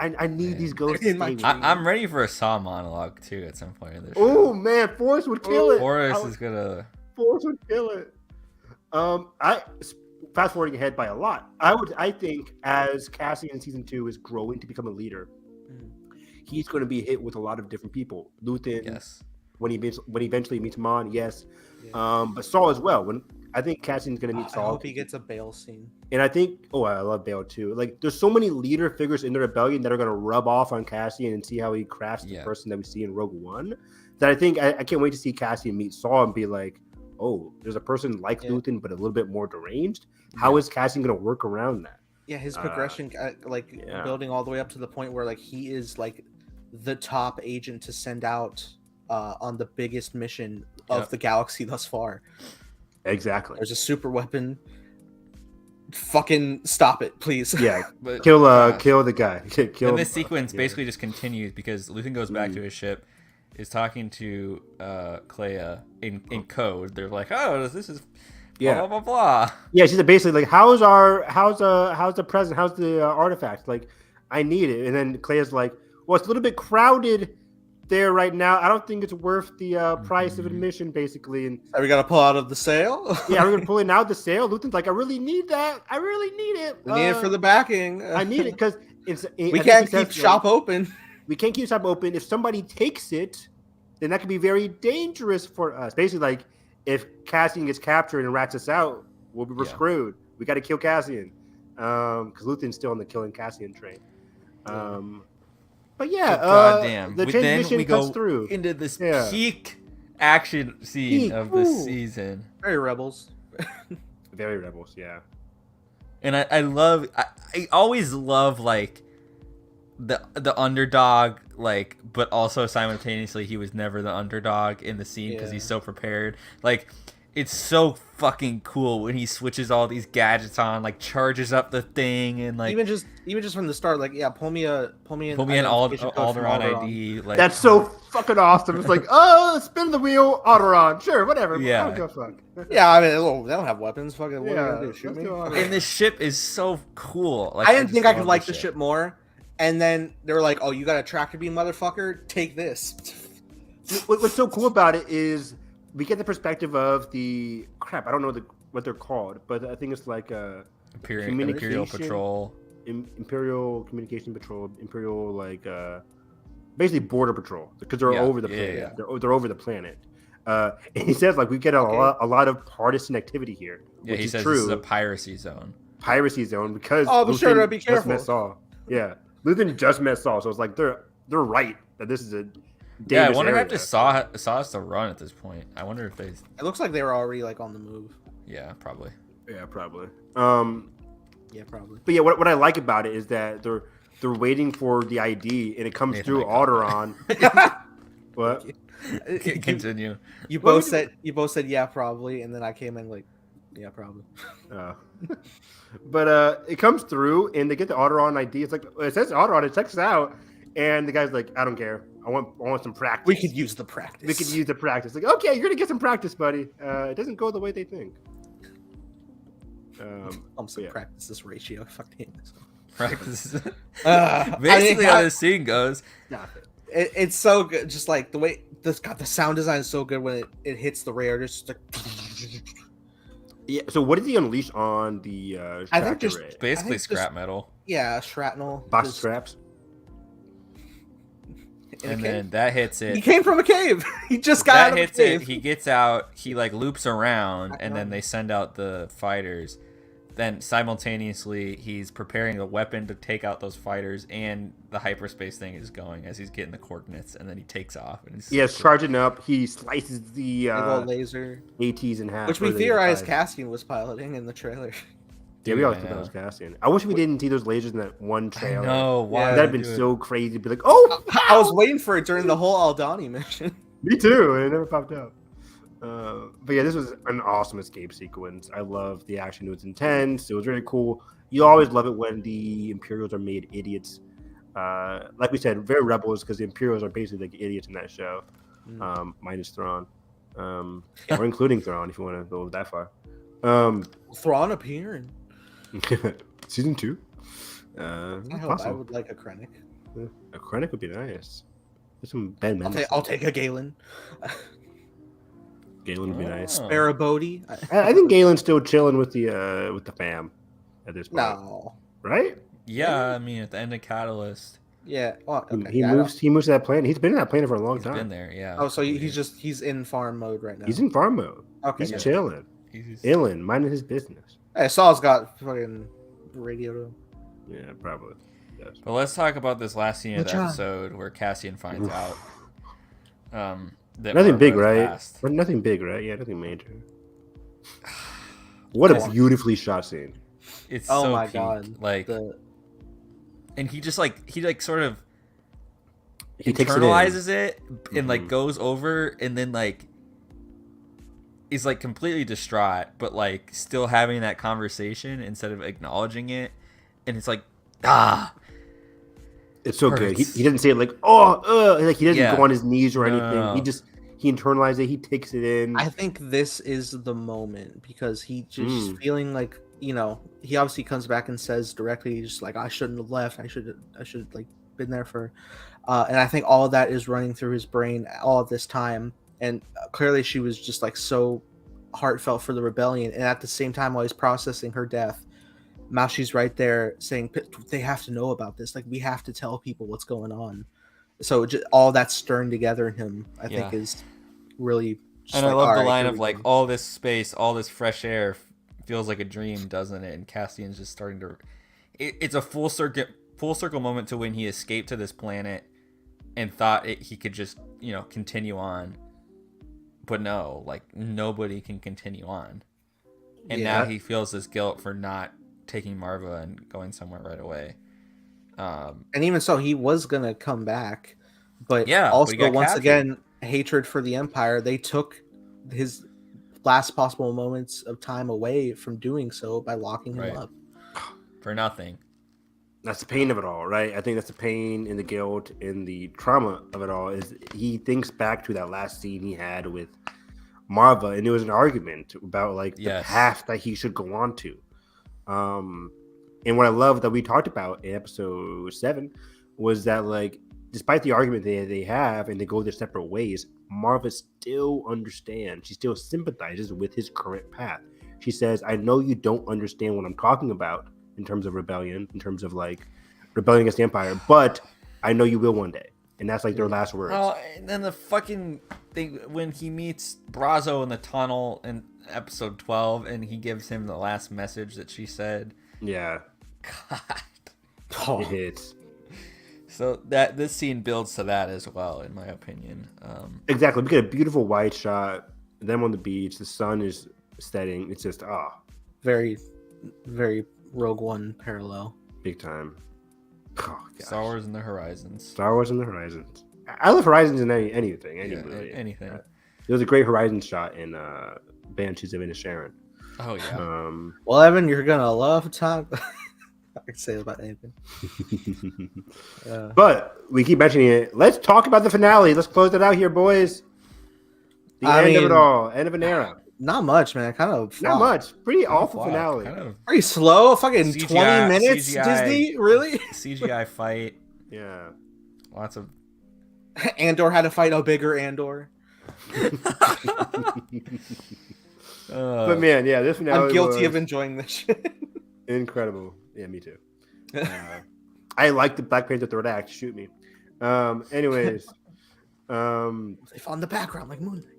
these ghosts. I'm ready for a Saw monologue too at some point in this show. Oh man, Forrest would kill it. Forrest would kill it. I fast forwarding ahead by a lot. I think as Cassian in season 2 is growing to become a leader, he's going to be hit with a lot of different people. Luthen, yes. When he eventually meets Mon, yes. Yeah. But Saul as well. When I think Cassian's going to meet Saul. I hope he gets a Bail scene. And I think, I love Bail too. Like, there's so many leader figures in the rebellion that are going to rub off on Cassian and see how he crafts the person that we see in Rogue One. That I think I can't wait to see Cassian meet Saul and be like, oh, there's a person like Luthen, but a little bit more deranged. How is Cassian going to work around that? Yeah, his progression, building all the way up to the point where he is the top agent to send out on the biggest mission of the galaxy thus far. Exactly. There's a super weapon. Fucking stop it, please. Yeah, but, kill the guy. And this sequence basically just continues because Luthen goes back to his ship, is talking to Clea in code. They're like, oh, this is blah blah blah blah. Yeah, she's basically like, how's the present? How's the artifact? Like, I need it. And then Clea's like, well, it's a little bit crowded there right now. I don't think it's worth the price of admission, basically. And are we gonna pull out of the sale? Yeah, we're gonna pull it out the sale. Luthen's like, I really need that. I really need it. We need it for the backing. I need it because we can't keep shop open. We can't keep shop open. If somebody takes it, then that could be very dangerous for us. Basically, like, if Cassian gets captured and rats us out, we're screwed. We got to kill Cassian because Luthen's still on the killing Cassian train. But yeah, goddamn. The transmission cuts through into this peak action scene of the season. Very Rebels. Very Rebels, yeah. And I always love like the underdog, like, but also simultaneously he was never the underdog in the scene because he's so prepared. Like, It's so fucking cool when he switches all these gadgets on, like charges up the thing and like even just from the start, like pull me an identification code from Alderaan Alderaan. ID. Like That's so fucking awesome. It's like, oh, spin the wheel, Autoron. Sure, whatever. Yeah. I don't give a fuck. Yeah, I mean they don't have weapons. Fucking what are you gonna do? Shoot let's me? go Autoron. and this ship is so cool. Like I didn't just think I could love like this the ship more, and then they were like, "Oh, you got a tractor beam, motherfucker? Take this." What's so cool about it is we get the perspective of the crap. I don't know what they're called, but I think it's like Imperial communication- Patrol. Imperial Communication Patrol, Imperial basically border patrol because they're Yeah, over the yeah, planet. yeah. They're over the planet. And he says like we get a lot of partisan activity here, Yeah, which he is says true. this is a piracy zone. Piracy zone because Oh, but sure, be just careful. met Saul. Yeah, Luthen just met Saul, so it's like they're right that this is a Yeah, I dangerous wonder area. if they saw us to run at this point. I wonder if they. It looks like they were already like on the move. Yeah, probably. Yeah, probably. Yeah, probably. But yeah, what I like about it is that they're waiting for the ID and it comes Nathan, through I got Alderaan. What? Continue. You Well, both said yeah, probably, and then I came in like, yeah, probably. But it comes through and they get the Alderaan ID. It's like it says Alderaan. It checks out, and the guy's like, "I don't care. I want some practice. We could use the practice. We could use the practice." Like, okay, you're gonna get some practice, buddy. It doesn't go the way they think. some yeah. practice this ratio. Fuck damn this. Practice. I Basically, mean, how this scene goes. Stop it. It's so good. Just like the way the sound design is so good when it hits the radar. Just like, Yeah. So what did he unleash on the? I think tractor just- ray? Basically, just- scrap metal. yeah, shrapnel. Box just scraps. in a And cave. then that hits it. He came from a cave. He just got That out of a hits it. cave. He gets out. He like loops around, I and then know. they send out the fighters. Then simultaneously, he's preparing a weapon to take out those fighters, and the hyperspace thing is going as he's getting the coordinates, and then he takes off. And he's Yeah, charging up. He slices the Big old laser, ATs in half. which we or the theorized A5. Cassian was piloting in the trailer. Yeah, we always I thought that know. was Cassian. I wish we didn't see those lasers in that one trailer. No, why? Yeah. would That'd they been do it? so crazy to be like, oh, I was waiting for it during the whole Aldani mission. me too, and it never popped up. But yeah, this was an awesome escape sequence. I love the action. It was intense. It was really cool. You always love it when the Imperials are made idiots. Like we said, very rebels because the Imperials are basically like idiots in that show, minus Thrawn, or including Thrawn if you want to go that far. Thrawn appearing. Season 2. I hope I Possible. would like a Krennic. A Krennic would be nice. There's some Ben I'll Mendelsohn. take a Galen. Galen would be nice. Oh. Barabody. I think Galen's still chilling with the fam at this point, No. right? Yeah, I mean, at the end of Catalyst, Yeah. Well, okay. He yeah, I moves to that planet. He's been in that planet for a long he's time. been there. Yeah. don't- Oh, so he's in farm mode right now. He's in farm mode. Okay. He's yeah. chilling, He's- chilling, minding his business. Hey, Saul's got fucking radio to him. Yeah, probably. Yes. But let's talk about this last scene of the John. episode where Cassian finds out. That Nothing Marva big, has right? passed. But nothing big, right? Yeah, nothing major. What a beautifully shot scene. It's Oh so my peak. god. Like, and he just like sort of He takes it in. internalizes it and like Mhm. goes over and then like is like completely distraught, but like still having that conversation instead of acknowledging it, and it's like It's so good. hurts. He doesn't say it like, oh, like he doesn't Yeah. go on his knees or No, anything. no, no. He internalizes it. He takes it in. I think this is the moment because he just Mm. feeling like, you know, he obviously comes back and says directly, just like, I shouldn't have left. I should like been there for, and I think all of that is running through his brain all of this time. And clearly she was just like so heartfelt for the rebellion. And at the same time, while he's processing her death, Maushi's right there saying, they have to know about this. Like, we have to tell people what's going on. So just, all that's stirring together in him, I think, is really. Just and I like, love all the right, line here of we like go. all this space, all this fresh air feels like a dream, doesn't it? And Cassian's just starting to. It's a full circle moment to when he escaped to this planet and thought he could just continue on, but no, like nobody can continue on, and now he feels this guilt for not taking Marva and going somewhere right away. And even so, he was gonna come back, but Yeah, but also he got once captured. again, hatred for the Empire. They took his last possible moments of time away from doing so by locking him Right. up. For nothing. That's the pain of it all, right? I think that's the pain and the guilt and the trauma of it all. Is he thinks back to that last scene he had with Marva, and it was an argument about like the Yes. path that he should go on to. And what I love that we talked about in episode 7 was that, like, despite the argument they have and they go their separate ways, Marva still understands. She still sympathizes with his current path. She says, I know you don't understand what I'm talking about in terms of rebellion, in terms of like rebellion against the Empire, but I know you will one day. And that's like their last words. Oh, and then the fucking thing when he meets Brazo in the tunnel in episode 12 and he gives him the last message that she said. Yeah. Oh. It hits. So that this scene builds to that as well, in my opinion. Exactly. We get a beautiful wide shot. Them on the beach. The sun is setting. It's just Very, very Rogue One parallel. big time. Oh, gosh. Star Wars and the Horizons. Star Wars and the Horizons. I love Horizons in anything, any Yeah, movie. anything. There was a great Horizon shot in Banshees of Inisherin. Oh yeah. Well, Evan, you're gonna love time. I can say about anything. But we keep mentioning it. Let's talk about the finale. Let's close it out here, boys. The end of it all. End of an era. Not much, man. Kind of Not much. Pretty awful Wow, finale. kind of Pretty slow. Fucking CGI 20 minutes. CGI. Disney, really? CGI fight. Yeah. Lots of. Andor had to fight a bigger Andor. But man, yeah, this finale I'm guilty was of enjoying this shit. incredible. Yeah, me too. I like the Black Panther third act. Shoot me. Anyways, They found the background like Moon Knight.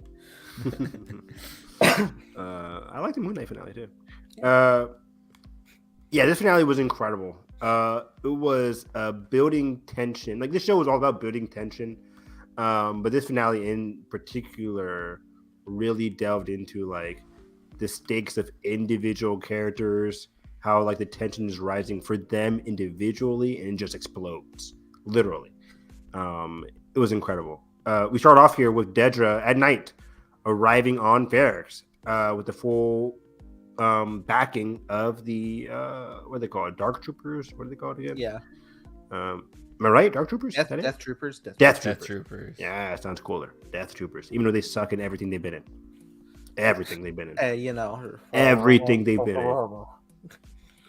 I like the Moon Knight finale too. Yeah, this finale was incredible. It was building tension. Like this show was all about building tension, but this finale in particular really delved into like the stakes of individual characters, how like the tension is rising for them individually, and it just explodes literally. It was incredible. We start off here with Dedra at night arriving on Ferrix with the full backing of the what are they called? Dark Troopers? What are they called again? Yeah. Am I right? Dark Troopers? Is that it? Death Troopers. Death Death Troopers. Troopers. Yeah, it sounds cooler. Death Troopers. Even though they suck in everything they've been in. Everything they've been in. Hey, you know. Everything they've been in.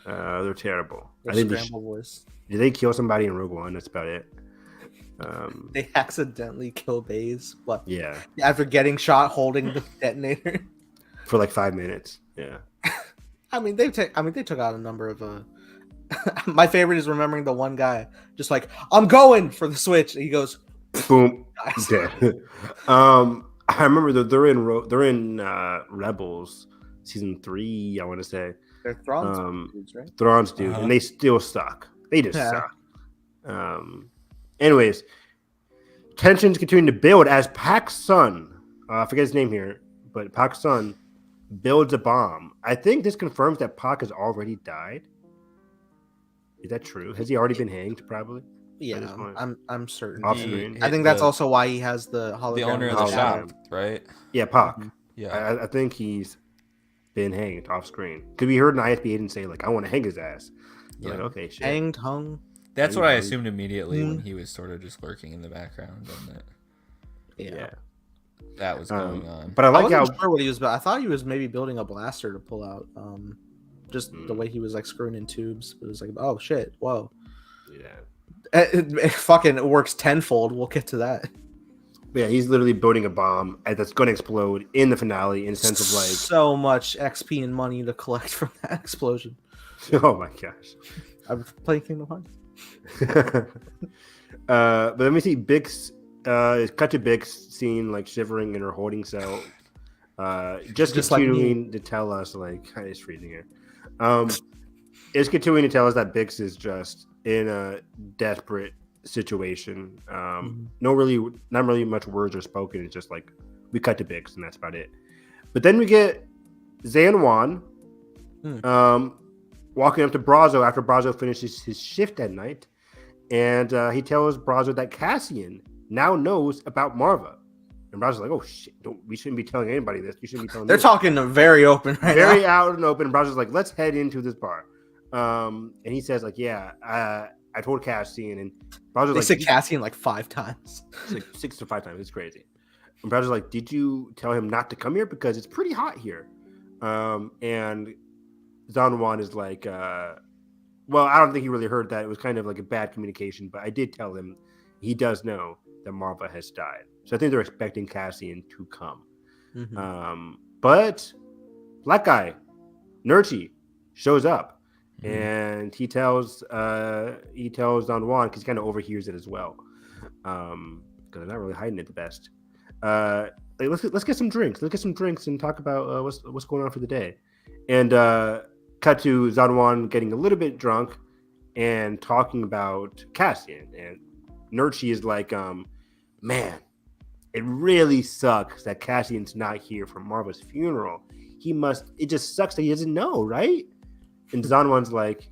They're terrible. I think voice. did they kill somebody in Rogue One? That's about it. They accidentally kill Baze, but Yeah, after getting shot holding the detonator. for like 5 minutes. Yeah. I mean, they took out a number of. My favorite is remembering the one guy just like, I'm going for the switch. And he goes, Boom. dies. Dead. I remember that they're in Rebels season 3. I want to say They're Thrawn's dudes, right? Thrawn's dude, and they still suck. They just suck. Anyways, tensions continue to build as Pac's son, I forget his name here, but Pac's son builds a bomb. I think this confirms that Pac has already died. Is that true? Has he already been hanged? Probably. Yeah, I'm certain. Off screen. I think that's also why he has the hologram. The owner of the hologram. shop, right? Yeah, Pac. Yeah. I think he's been hanged off screen. Because we heard an ISB agent say, like, I want to hang his ass. Yeah. Like, okay, shit. Hanged, hung. That's what I assumed immediately when he was sort of just lurking in the background, and that was going on. But I I like how wasn't sure what he was, but I thought he was maybe building a blaster to pull out. Just the way he was like screwing in tubes. It was like, oh shit, whoa. yeah. It fucking works tenfold. We'll get to that. Yeah, he's literally building a bomb that's going to explode in the finale in the sense of like, so much XP and money to collect from that explosion. oh my gosh. I'm playing Kingdom Hearts. But let me see Bix. Cut to Bix seen like shivering in her holding cell. Just continuing to tell us like it's freezing here. It's continuing to tell us that Bix is just in a desperate situation. Not really much words are spoken. It's just like we cut to Bix and that's about it. But then we get Zan Wan walking up to Brazo after Brazo finishes his shift at night, and he tells Brazo that Cassian now knows about Marva. And Roger's like, oh shit, we shouldn't be telling anybody this. You shouldn't be telling They're me. talking very open right now. Very out and open. And Roger's like, let's head into this bar. And he says like, yeah, I told Cassian, and Roger's They like, said Cassian like 5 times. it's like 6 to 5 times. It's crazy. And Roger's like, did you tell him not to come here because it's pretty hot here? And Don Juan is like, well, I don't think he really heard that. It was kind of like a bad communication, but I did tell him he does know that Marva has died. So I think they're expecting Cassian to come. Mm-hmm. But Black Guy, Nurchi, shows up. Mm-hmm. And he tells Don Juan, because he kind of overhears it as well, because they're not really hiding it the best. Like, let's get some drinks. Let's get some drinks and talk about what's going on for the day. And cut to Don Juan getting a little bit drunk and talking about Cassian. And Nurchi is like, man, it really sucks that Cassian's not here for Marva's funeral. It just sucks that he doesn't know, right? And Don Juan's like,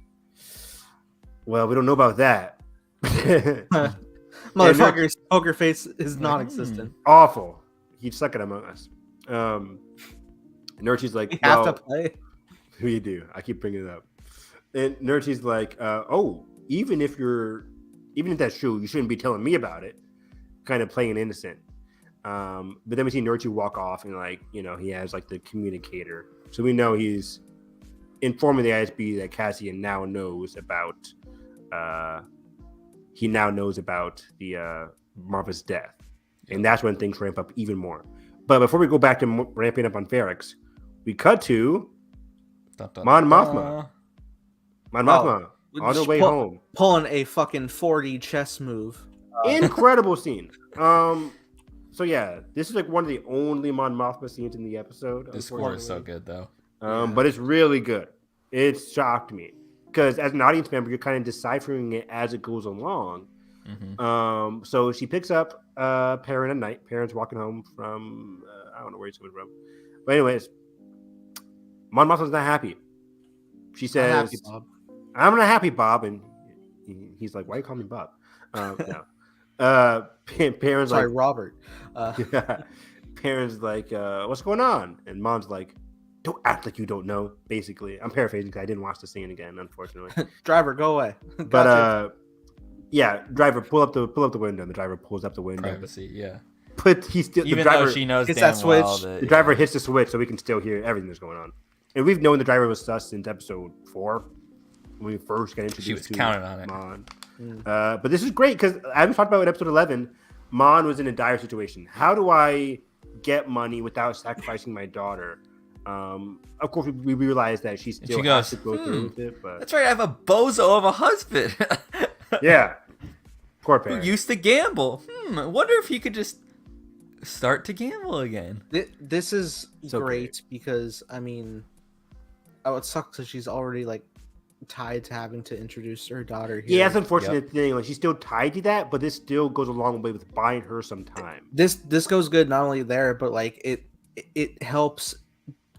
well, we don't know about that. Motherfucker's poker face is non-existent. Awful. He'd suck it among us. Nurchi's like, You have to play. We do. I keep bringing it up. And Nurchi's like, oh, even if that's true, you shouldn't be telling me about it. Kind of playing innocent. But then we see Nurchi walk off, and like, you know, he has like the communicator, so we know he's informing the ISB that Cassian now knows about. He now knows about the Marva's death, and that's when things ramp up even more. But before we go back to ramping up on Ferrix, we cut to Mon Mothma. Mon Mothma on her way home, pulling a fucking 4D chess move. Incredible scene. So yeah, this is like one of the only Mon Mothma scenes in the episode. The score is so good though. But it's really good. It shocked me because as an audience member, you're kind of deciphering it as it goes along. Mm-hmm. So she picks up Perrin at night. Perrin's walking home from I don't know where he's coming from, but anyways, Mon Mothma's not happy. She says, "I'm not happy, Bob," and he's like, "Why you call me Bob?" No. Perrin's Sorry, like, Robert. Perrin's like, what's going on? And Mom's like, don't act like you don't know. Basically, I'm paraphrasing because I didn't watch the scene again, unfortunately. Driver, go away. But yeah, driver, pull up the window. And the driver pulls up the window. Privacy, yeah. But he's still even the driver, though she knows hits damn that well switch. that the driver hits the switch so we can still hear everything that's going on. And we've known the driver was sus since episode 4 when we first got introduced. She was to counting on it. Mon. But this is great because I haven't talked about it in episode 11. Mon was in a dire situation. How do I get money without sacrificing my daughter? Of course, we realize that she still has to go through with it. But that's right, I have a bozo of a husband. yeah, poor Who parent. used to gamble. I wonder if he could just start to gamble again. This is So great because, I mean, it sucks that she's already like tied to having to introduce her daughter here. Yeah, that's an unfortunate thing. Like she's still tied to that, but this still goes a long way with buying her some time. This goes good not only there, but like it helps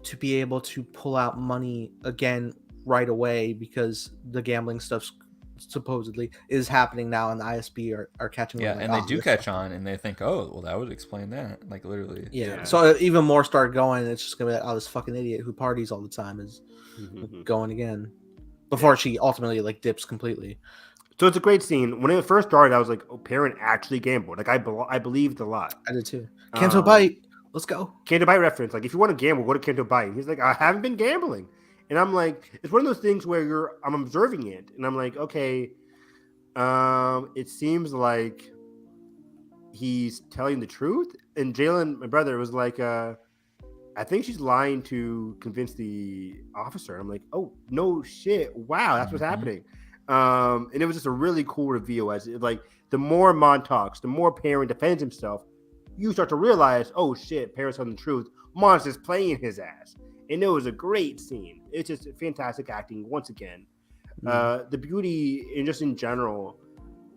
to be able to pull out money again right away because the gambling stuff supposedly is happening now, and the ISB are catching on. Yeah, like, and they do catch on, and they think, oh, well, that would explain that. Like literally. Yeah. So even more start going. It's just gonna be like, oh, this fucking idiot who parties all the time is going again. Before she ultimately like dips completely. So it's a great scene. When it first started, I was like, "Oh, Perrin actually gambled." Like I believed a lot. I did too. Canto Bite, let's go. Canto Bite reference. Like if you want to gamble, go to Canto Bite. And he's like, "I haven't been gambling," and I'm like, "It's one of those things where I'm observing it, and I'm like, okay, it seems like he's telling the truth." And Jalen, my brother, was like, I think she's lying to convince the officer. I'm like, oh no shit! Wow, that's what's happening. And it was just a really cool reveal. As like the more Mon talks, the more Perrin defends himself. You start to realize, oh shit, Perrin's telling the truth. Mon's just playing his ass, and it was a great scene. It's just fantastic acting once again. The beauty and just in general,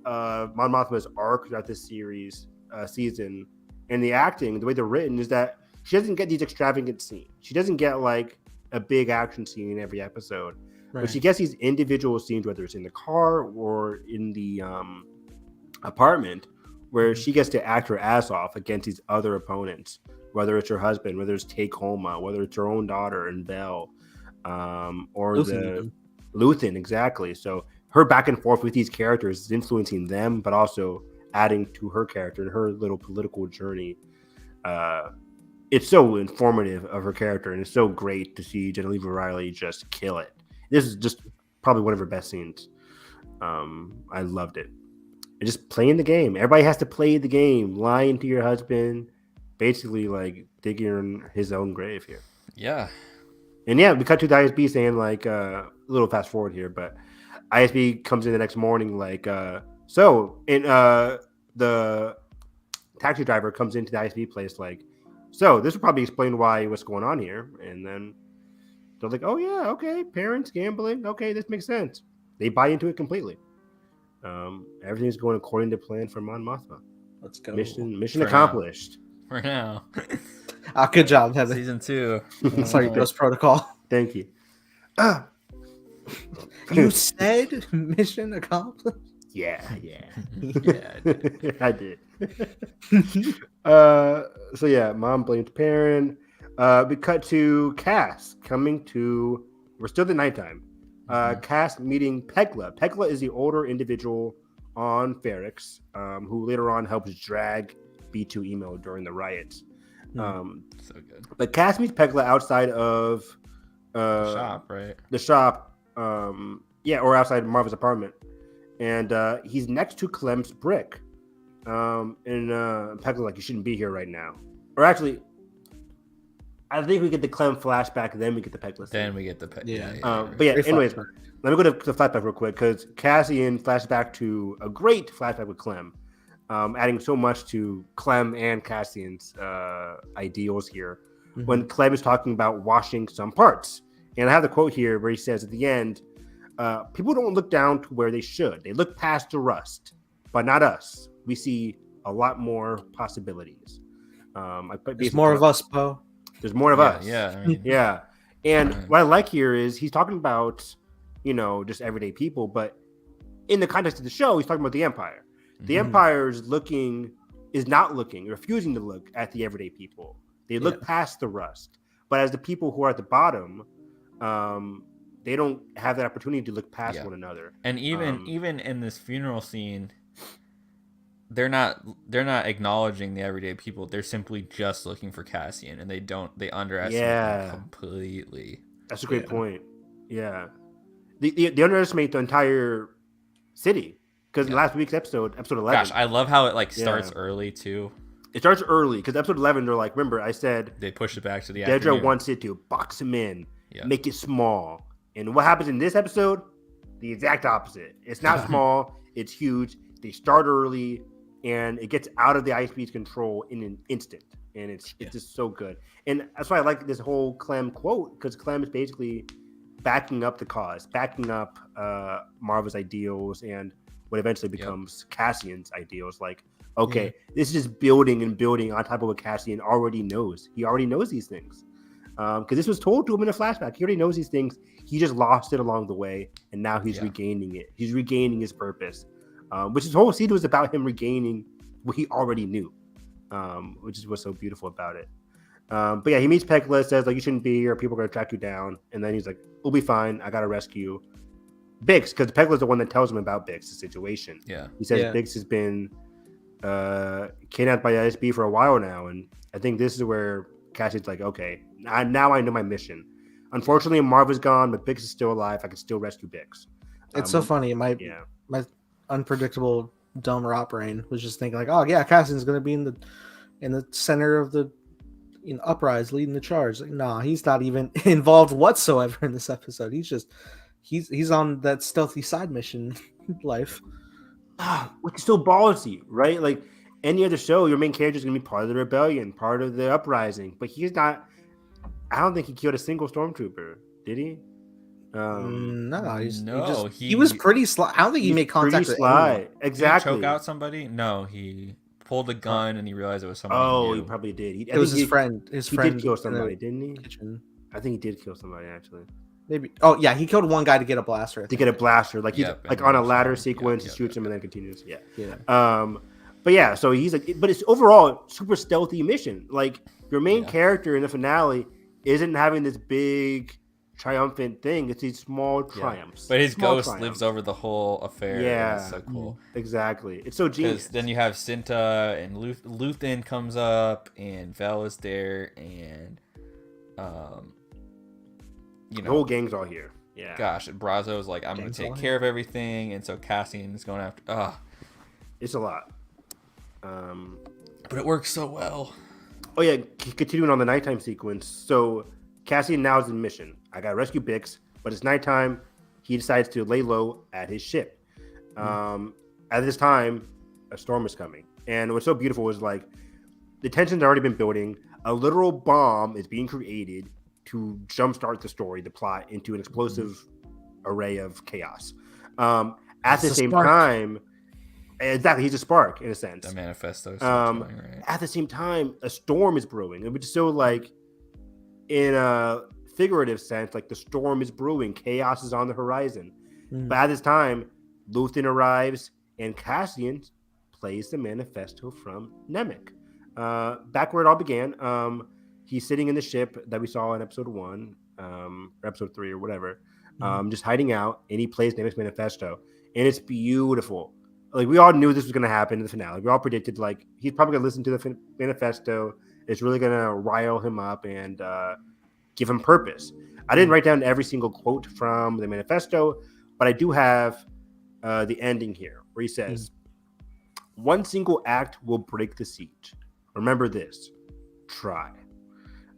Mon Mothma's arc throughout this series season, and the acting, the way they're written, is that she doesn't get these extravagant scenes. She doesn't get like a big action scene in every episode, but she gets these individual scenes, whether it's in the car or in the apartment, where she gets to act her ass off against these other opponents, whether it's her husband, whether it's Take Homa, whether it's her own daughter and Belle, or Luthen. Luthen, exactly. So her back and forth with these characters is influencing them, but also adding to her character and her little political journey. It's so informative of her character, and it's so great to see Genevieve O'Reilly just kill it. This is just probably one of her best scenes. I loved it. And just playing the game. Everybody has to play the game. Lying to your husband, basically like digging in his own grave here. Yeah. And yeah, we cut to the ISB saying like a little fast forward here, but ISB comes in the next morning like the taxi driver comes into the ISB place like, so this will probably explain what's going on here. And then they're like, oh yeah, okay, parents gambling, okay, this makes sense. They buy into it completely. Everything's going according to plan for Mon Mothma. Let's go. Mission For accomplished. For now. Good job, Heather. Season 2. Sorry, Ghost Protocol. Thank you. You said mission accomplished? Yeah. Yeah. I did. So yeah, mom blames parent. We cut to Cass coming to. We're still at nighttime. Cass meeting Pegla. Pegla is the older individual on Ferrix, who later on helps drag B2 Emo during the riots. So good. But Cass meets Pegla outside of The shop, right? The shop, or outside Marva's apartment, and he's next to Clem's brick. And Pegla's like, you shouldn't be here right now. Or actually, I think we get the Clem flashback, then we get the Pegla. Then we get the But yeah, anyways, let me go to the flashback real quick because Cassian flashback to a great flashback with Clem, adding so much to Clem and Cassian's ideals here. Mm-hmm. When Clem is talking about washing some parts, and I have the quote here where he says at the end, "People don't look down to where they should; they look past the rust, but not us. We see a lot more possibilities." There's more of us, Poe. There's more of us. Yeah, I mean, yeah. And what I like here is he's talking about, just everyday people, but in the context of the show, he's talking about the Empire. The Empire is refusing to look at the everyday people. They look past the rust. But as the people who are at the bottom, they don't have that opportunity to look past one another. And even in this funeral scene, they're not acknowledging the everyday people. They're simply just looking for Cassian, and they underestimate him completely. That's a great point. Yeah, they underestimate the entire city because last week's episode 11. Gosh, I love how it starts early too. It starts early because episode 11, they're like, remember I said they pushed it back to the Dedra afternoon. wants it to box him in, make it small, and what happens in this episode? The exact opposite. It's not small. It's huge. They start early. And it gets out of the ISP's control in an instant. And it's just so good. And that's why I like this whole Clem quote, because Clem is basically backing up the cause, backing up Marva's ideals and what eventually becomes Cassian's ideals. Like, okay, this is just building and building on top of what Cassian already knows. He already knows these things. Because this was told to him in a flashback. He already knows these things. He just lost it along the way. And now he's regaining it. He's regaining his purpose. Which this whole scene was about him regaining what he already knew, which is what's so beautiful about it. But yeah, he meets Pegla, says like, you shouldn't be here, people are going to track you down, and then he's like, we'll be fine, I got to rescue Biggs, because Pegla's the one that tells him about Biggs' situation. Yeah, he says Biggs has been kidnapped by ISB for a while now, and I think this is where Cassian's like, okay, now I know my mission. Unfortunately, Marva's gone, but Biggs is still alive. I can still rescue Biggs. It's so funny. My unpredictable dumb rot brain was just thinking like, oh yeah, Cassian's gonna be in the center of the uprise, leading the charge. Like, nah, he's not even involved whatsoever in this episode. He's on that stealthy side mission life. Which is still ballsy, right? Like any other show, your main character is gonna be part of the rebellion, part of the uprising, but he's not. I don't think he killed a single stormtrooper, did he? He was pretty sly. I don't think he made contact with anyone. Exactly. Did he choke out somebody? No, he pulled a gun and he realized it was somebody. Oh, he probably did. It was his friend. His friend did kill somebody, didn't he? Kitchen. I think he did kill somebody actually. Maybe. Oh yeah, he killed one guy to get a blaster. Like on a ladder sequence, he shoots him and then continues. Yeah. But yeah, so he's like, but it's overall super stealthy mission. Like your main Yeah. character in the finale isn't having this big triumphant thing. It's these small triumphs. But his small ghost triumphs. lives over the whole affair. And it's so cool. Exactly. It's so genius. Because then you have Cinta and Luthen comes up, and Vel is there, and you the know, whole gang's all here. Yeah. gosh, Brazo's like, I'm gonna Gang's all take here. care of everything, and so Cassian is going after. It's a lot. But it works so well. Oh yeah, continuing on the nighttime sequence. So Cassian now is in mission. I gotta rescue Bix, but it's nighttime. He decides to lay low at his ship. At this time, a storm is coming, and what's so beautiful is like the tension's already been building. A literal bomb is being created to jumpstart the story, the plot, into an explosive array of chaos. At the same time, exactly, he's a spark in a sense. The manifesto. Right? At the same time, a storm is brewing, which is so like in a figurative sense, like the storm is brewing, chaos is on the horizon. But at this time, Luthen arrives, and Cassian plays the manifesto from Nemec. Back where it all began, he's sitting in the ship that we saw in episode 1, or episode 3, or whatever, just hiding out, and he plays Nemec's manifesto, and it's beautiful. Like, we all knew this was going to happen in the finale. We all predicted, like, he's probably going to listen to the manifesto. It's really going to rile him up and give him purpose. I didn't write down every single quote from the manifesto, but I do have the ending here, where he says, "One single act will break the siege. Remember this. Try."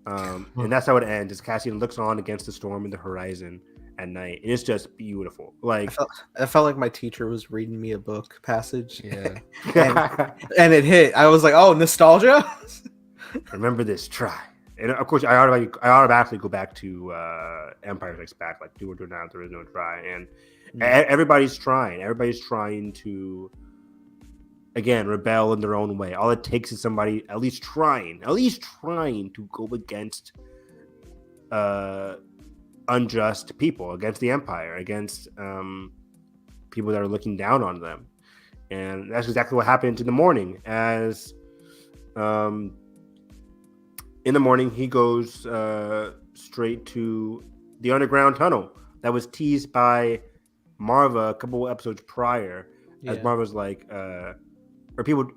And that's how it ends, as Cassian looks on against the storm in the horizon at night. And it's just beautiful. Like, I felt like my teacher was reading me a book passage. Yeah. and it hit. I was like, oh, nostalgia? remember this. Try. And of course, I automatically go back to Empire Strikes Back, like, do or do not, there is no try. And everybody's trying. Everybody's trying to, again, rebel in their own way. All it takes is somebody at least trying to go against unjust people, against the Empire, against people that are looking down on them. And that's exactly what happened in the morning. As in the morning, he goes straight to the underground tunnel that was teased by Marva a couple episodes prior. As Marva's like, or people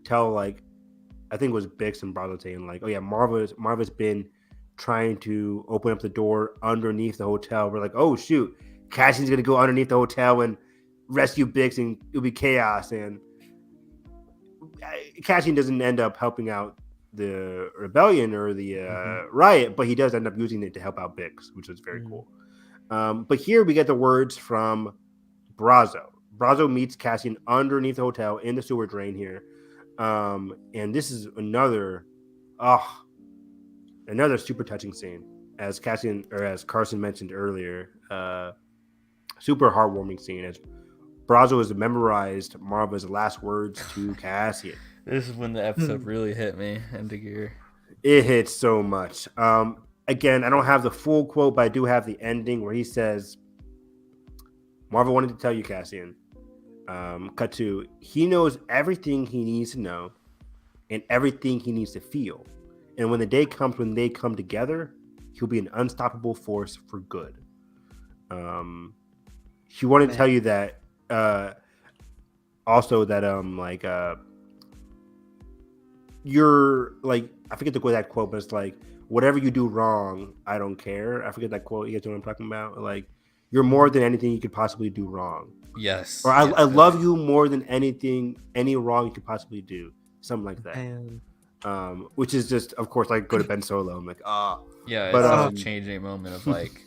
tell, like, I think it was Bix and Brazo saying, like, oh yeah, Marva's been trying to open up the door underneath the hotel. We're like, oh shoot, Cassian's gonna go underneath the hotel and rescue Bix, and it'll be chaos. And Cassian doesn't end up helping out the rebellion or the riot, but he does end up using it to help out Bix, which was very cool. But here we get the words from Brazo. Brazo meets Cassian underneath the hotel in the sewer drain here. And this is another super touching scene. As Carson mentioned earlier, super heartwarming scene as Brazo has memorized Marva's last words to Cassian. This is when the episode really hit me into gear. It hits so much. Again, I don't have the full quote, but I do have the ending where he says, Marva wanted to tell you, Cassian. Cut to, he knows everything he needs to know and everything he needs to feel. And when the day comes when they come together, he'll be an unstoppable force for good. He wanted to tell you that also that you're like, I forget that quote, but it's like, whatever you do wrong, I don't care. I forget that quote. You guys know what I'm talking about? Like, you're more than anything you could possibly do wrong. Yes. Or I love you more than anything, any wrong you could possibly do. Something like that. Which is just, of course, like, go to Ben Solo. I'm like, Yeah, but, it's a changing moment of, like,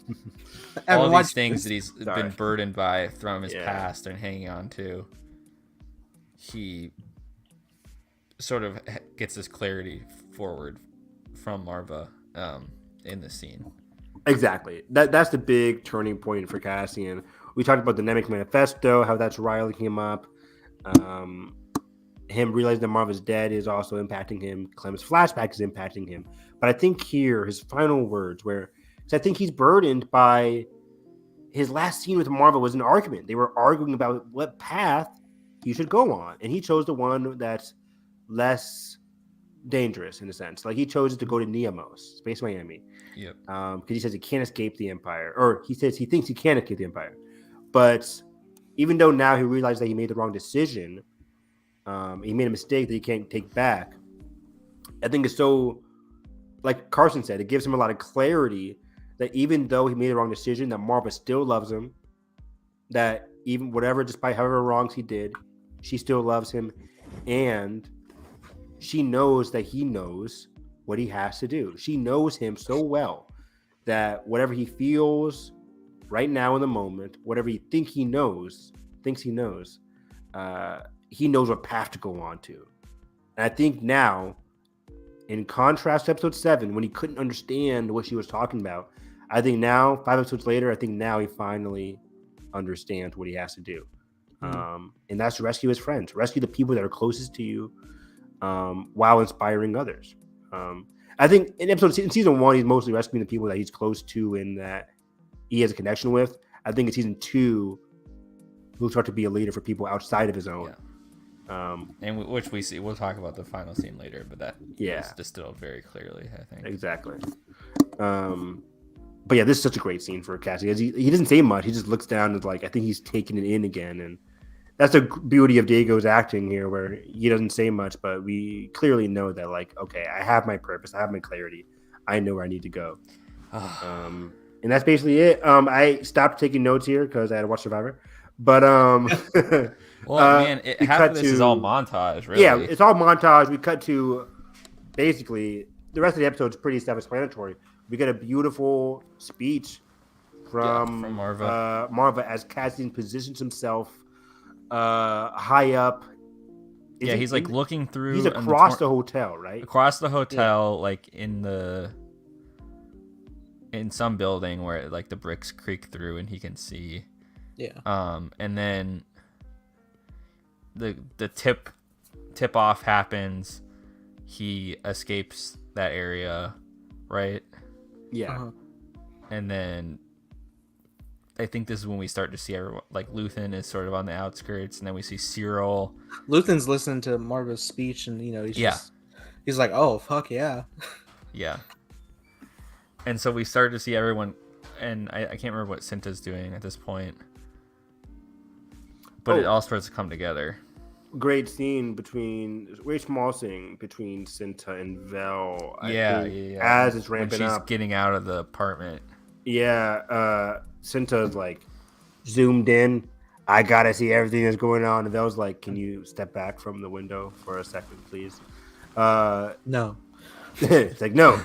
all these things that he's been burdened by from his past and hanging on to. He sort of gets this clarity forward from Marva in this scene. Exactly. That's the big turning point for Cassian. We talked about the Nemec Manifesto, how that's riling him up. Him realizing that Marva's dead is also impacting him. Clem's flashback is impacting him. But I think here, his final words, I think he's burdened by his last scene with Marva was an argument. They were arguing about what path you should go on, and he chose the one that's less dangerous in a sense. Like he chose to go to Neamos, Space Miami. Yep. Because he says he can't escape the Empire, or he says he thinks he can escape the Empire. But even though now he realized that he made the wrong decision, he made a mistake that he can't take back. I think it's so, like Carson said, it gives him a lot of clarity that even though he made the wrong decision, that Marva still loves him. That even whatever, despite however wrongs he did, she still loves him, and she knows that he knows what he has to do. She knows him so well that whatever he feels right now in the moment, whatever he thinks he knows, he knows what path to go on to. And I think now, in contrast to episode 7, when he couldn't understand what she was talking about, I think now, 5 episodes later, I think now he finally understands what he has to do. And that's to rescue his friends, rescue the people that are closest to you, while inspiring others. I think in season 1, he's mostly rescuing the people that he's close to and that he has a connection with. I think in season 2, he'll start to be a leader for people outside of his own. Yeah. And which we see, we'll talk about the final scene later, but that is distilled very clearly, I think. Exactly. But yeah, this is such a great scene for Cassie. He doesn't say much. He just looks down and I think he's taking it in again. And that's the beauty of Diego's acting here, where he doesn't say much, but we clearly know that, okay, I have my purpose. I have my clarity. I know where I need to go. And that's basically it. I stopped taking notes here because I had to watch Survivor. But well, man, half of this is all montage, really. Yeah, it's all montage. We cut to basically the rest of the episode is pretty self-explanatory. We get a beautiful speech from Marva. Marva as Cassian positions himself high up. He's looking through. He's across the hotel, right? Across the hotel, in some building where the bricks creak through and he can see. Yeah. And then the tip off happens. He escapes that area, right? Yeah. Uh-huh. And then I think this is when we start to see everyone, Luthen is sort of on the outskirts, and then we see Cyril. Luthen's listening to Marva's speech, and he's like, oh fuck yeah. Yeah. And so we start to see everyone, and I can't remember what Cinta's doing at this point, but it all starts to come together. Great scene very small scene between Cinta and Vel. Yeah. As it's ramping when she's up, getting out of the apartment. Yeah, Cinta's zoomed in. I gotta see everything that's going on. And Vel's like, "Can you step back from the window for a second, please?" No. It's no.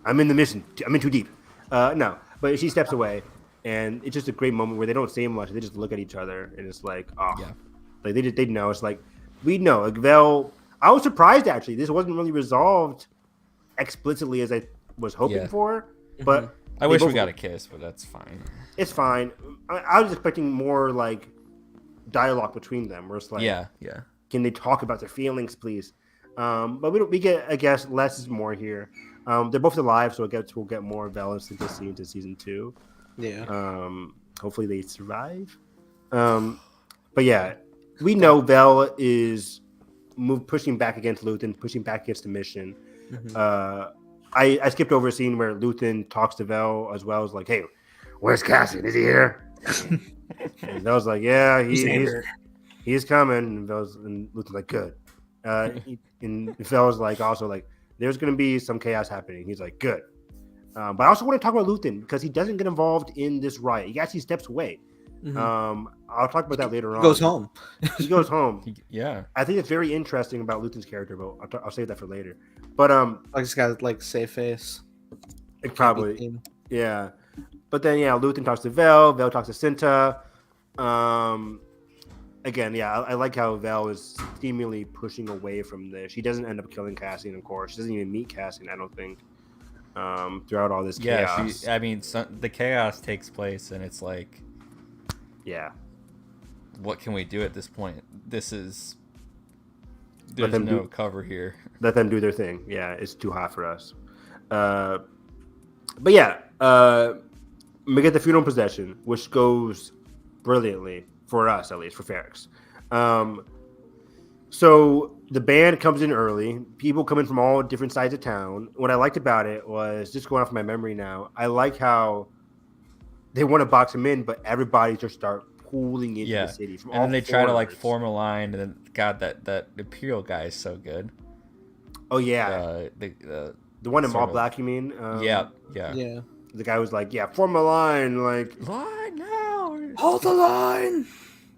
I'm in the mission. I'm in too deep. No, but she steps away, and it's just a great moment where they don't say much. They just look at each other, and it's Yeah. They know. It's we know. Vel. I was surprised actually. This wasn't really resolved explicitly as I was hoping for, but I wish we got a kiss, but that's fine. It's fine. I was expecting more dialogue between them, where it's yeah. Can they talk about their feelings, please? But we get, I guess, less is more here. They're both alive, so we'll get more Vel and Cinta into season 2. Yeah. Hopefully they survive. But yeah, we know Vel is pushing back against Luthen, pushing back against the mission. Mm-hmm. I skipped over a scene where Luthen talks to Vel as well as hey, where's Cassian? Is he here? And Vel's yeah, he's coming. And Luthen's good. And Vel's also there's gonna be some chaos happening. He's good. But I also want to talk about Luthen because he doesn't get involved in this riot. He actually steps away. Mm-hmm. I'll talk about that later on. He goes home. He goes home. Yeah. I think it's very interesting about Luthen's character, but I'll save that for later. But he's got safe face. It probably, yeah. But then Luthen talks to Vel. Vel talks to Cinta. Again, I like how Vel is seemingly pushing away from this. She doesn't end up killing Cassian, of course. She doesn't even meet Cassian, I don't think. Throughout all this chaos. The chaos takes place, and it's yeah. What can we do at this point? There's no cover here. Let them do their thing. Yeah, it's too hot for us. But yeah, we get the funeral procession, which goes brilliantly for us, at least for Ferrix. So the band comes in early. People come in from all different sides of town. What I liked about it was, just going off my memory now, I like how they want to box them in, but everybody just start pooling into the city from and all then they try to like corners. form a line, and then God, that Imperial guy is so good. Oh yeah, The one in sort all of- black. You mean? yeah. The guy was like, "Yeah, form a line." Like, Line now. Hold the line.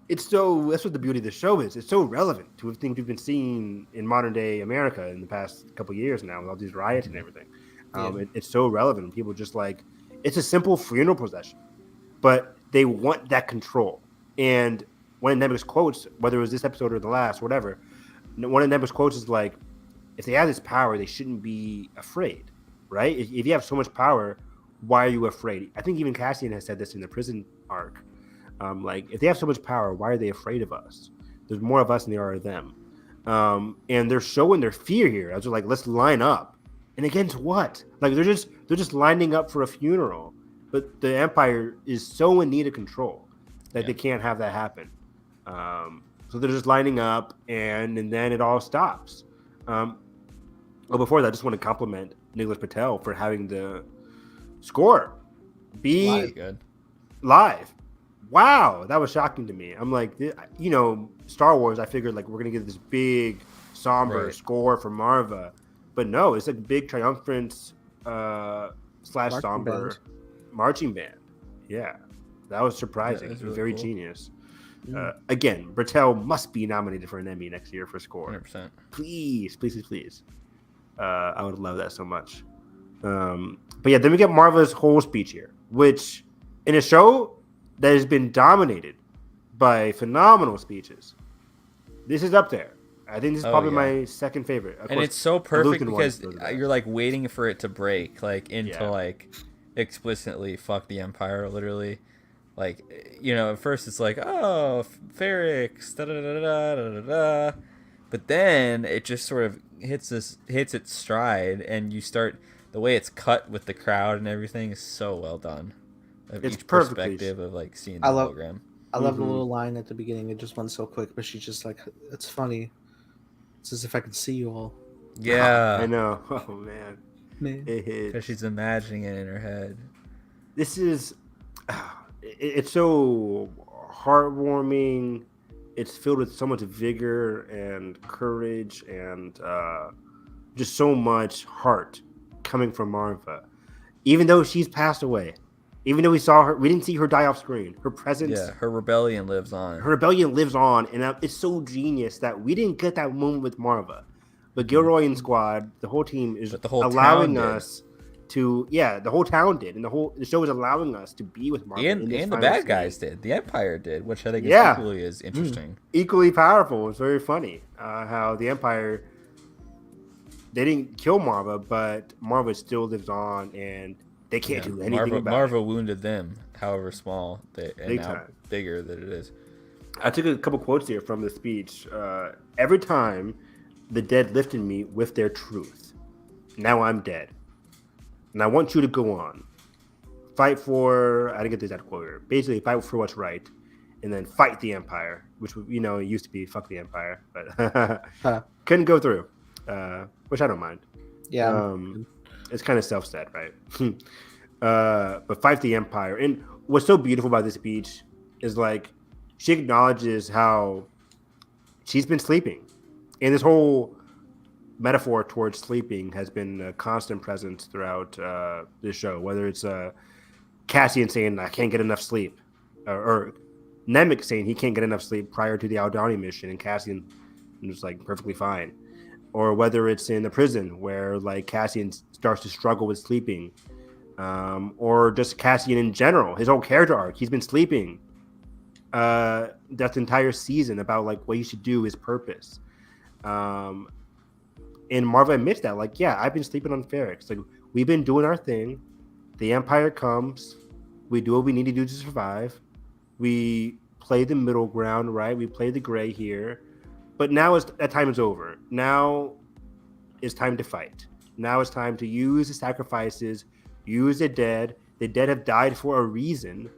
it's so. That's what the beauty of the show is. It's so relevant to things we've been seeing in modern day America in the past couple of years now, with all these riots and everything. It's so relevant. People just like, it's a simple funeral procession, but they want that control. And one of Nebula's quotes, whether it was this episode or the last, whatever, one of Nebula's quotes is like, if they have this power, they shouldn't be afraid, right? If you have so much power, why are you afraid? I think even Cassian has said this in the prison arc. Like, if they have so much power, why are they afraid of us? There's more of us than there are of them. And they're showing their fear here. I was like, let's line up. And against what? Like, they're just lining up for a funeral. But the Empire is so in need of control that they can't have that happen. So they're just lining up, and then it all stops. Well, before that, I just want to compliment Nicholas Patel for having the score be live. Wow, that was shocking to me. I'm like, Star Wars, I figured like we're going to get this big, somber score from Marva. But no, it's a big triumphant / somber marching band. Yeah, that was surprising. Yeah, really very cool. Genius. Again, Bertel must be nominated for an Emmy next year for score. 100%. Please. I would love that so much. But yeah, then we get Marva's whole speech here, which in a show that has been dominated by phenomenal speeches, this is up there. I think this is probably my second favorite. Of and course, it's so perfect because one you're like waiting for it to break, like into like explicitly fuck the Empire, literally. Like, at first it's like, oh, Ferrix, da da da da da da da, but then it just sort of hits its stride, and you start, the way it's cut with the crowd and everything is so well done. It's each perfect perspective of like seeing the hologram. I love the little line at the beginning. It just went so quick, but she's just like, it's funny. It's as if I can see you all. Yeah, I know. Oh man. It hits. Because she's imagining it in her head. This is, it's so heartwarming. It's filled with so much vigor and courage and just so much heart coming from Marva. Even though she's passed away, even though we didn't see her die off screen. Her presence, her rebellion lives on. And it's so genius that we didn't get that moment with Marva, but Gilroy and Squad, the whole team is allowing us to. Yeah, the whole town did, and the show is allowing us to be with Marva. And the bad guys did. The Empire did, which I think is equally as interesting. Equally powerful. It's very funny how the Empire, they didn't kill Marva, but Marva still lives on, and they can't do anything about Marva it. wounded them, however small, and now bigger that it is. I took a couple quotes here from the speech. Every time the dead lifted me with their truth. Now I'm dead. And I want you to go on. Fight for, I didn't get the exact quote here. Basically, fight for what's right. And then fight the Empire, which, it used to be fuck the Empire. But couldn't go through, which I don't mind. Yeah. It's kind of self-said, right? But fight the Empire. And what's so beautiful about this speech is like she acknowledges how she's been sleeping, and this whole metaphor towards sleeping has been a constant presence throughout this show. Whether it's Cassian saying I can't get enough sleep, or Nemec saying he can't get enough sleep prior to the Aldani mission, and Cassian was like perfectly fine. Or whether it's in the prison where like Cassian starts to struggle with sleeping, or just Cassian in general, his whole character arc, he's been sleeping. That entire season about like what you should do, his purpose. And Marva admits that, like, yeah, I've been sleeping on Ferrix. Like, we've been doing our thing. The Empire comes. We do what we need to do to survive. We play the middle ground, right? We play the gray here. But now that time is over. Now it's time to fight. Now it's time to use the sacrifices, use the dead. The dead have died for a reason.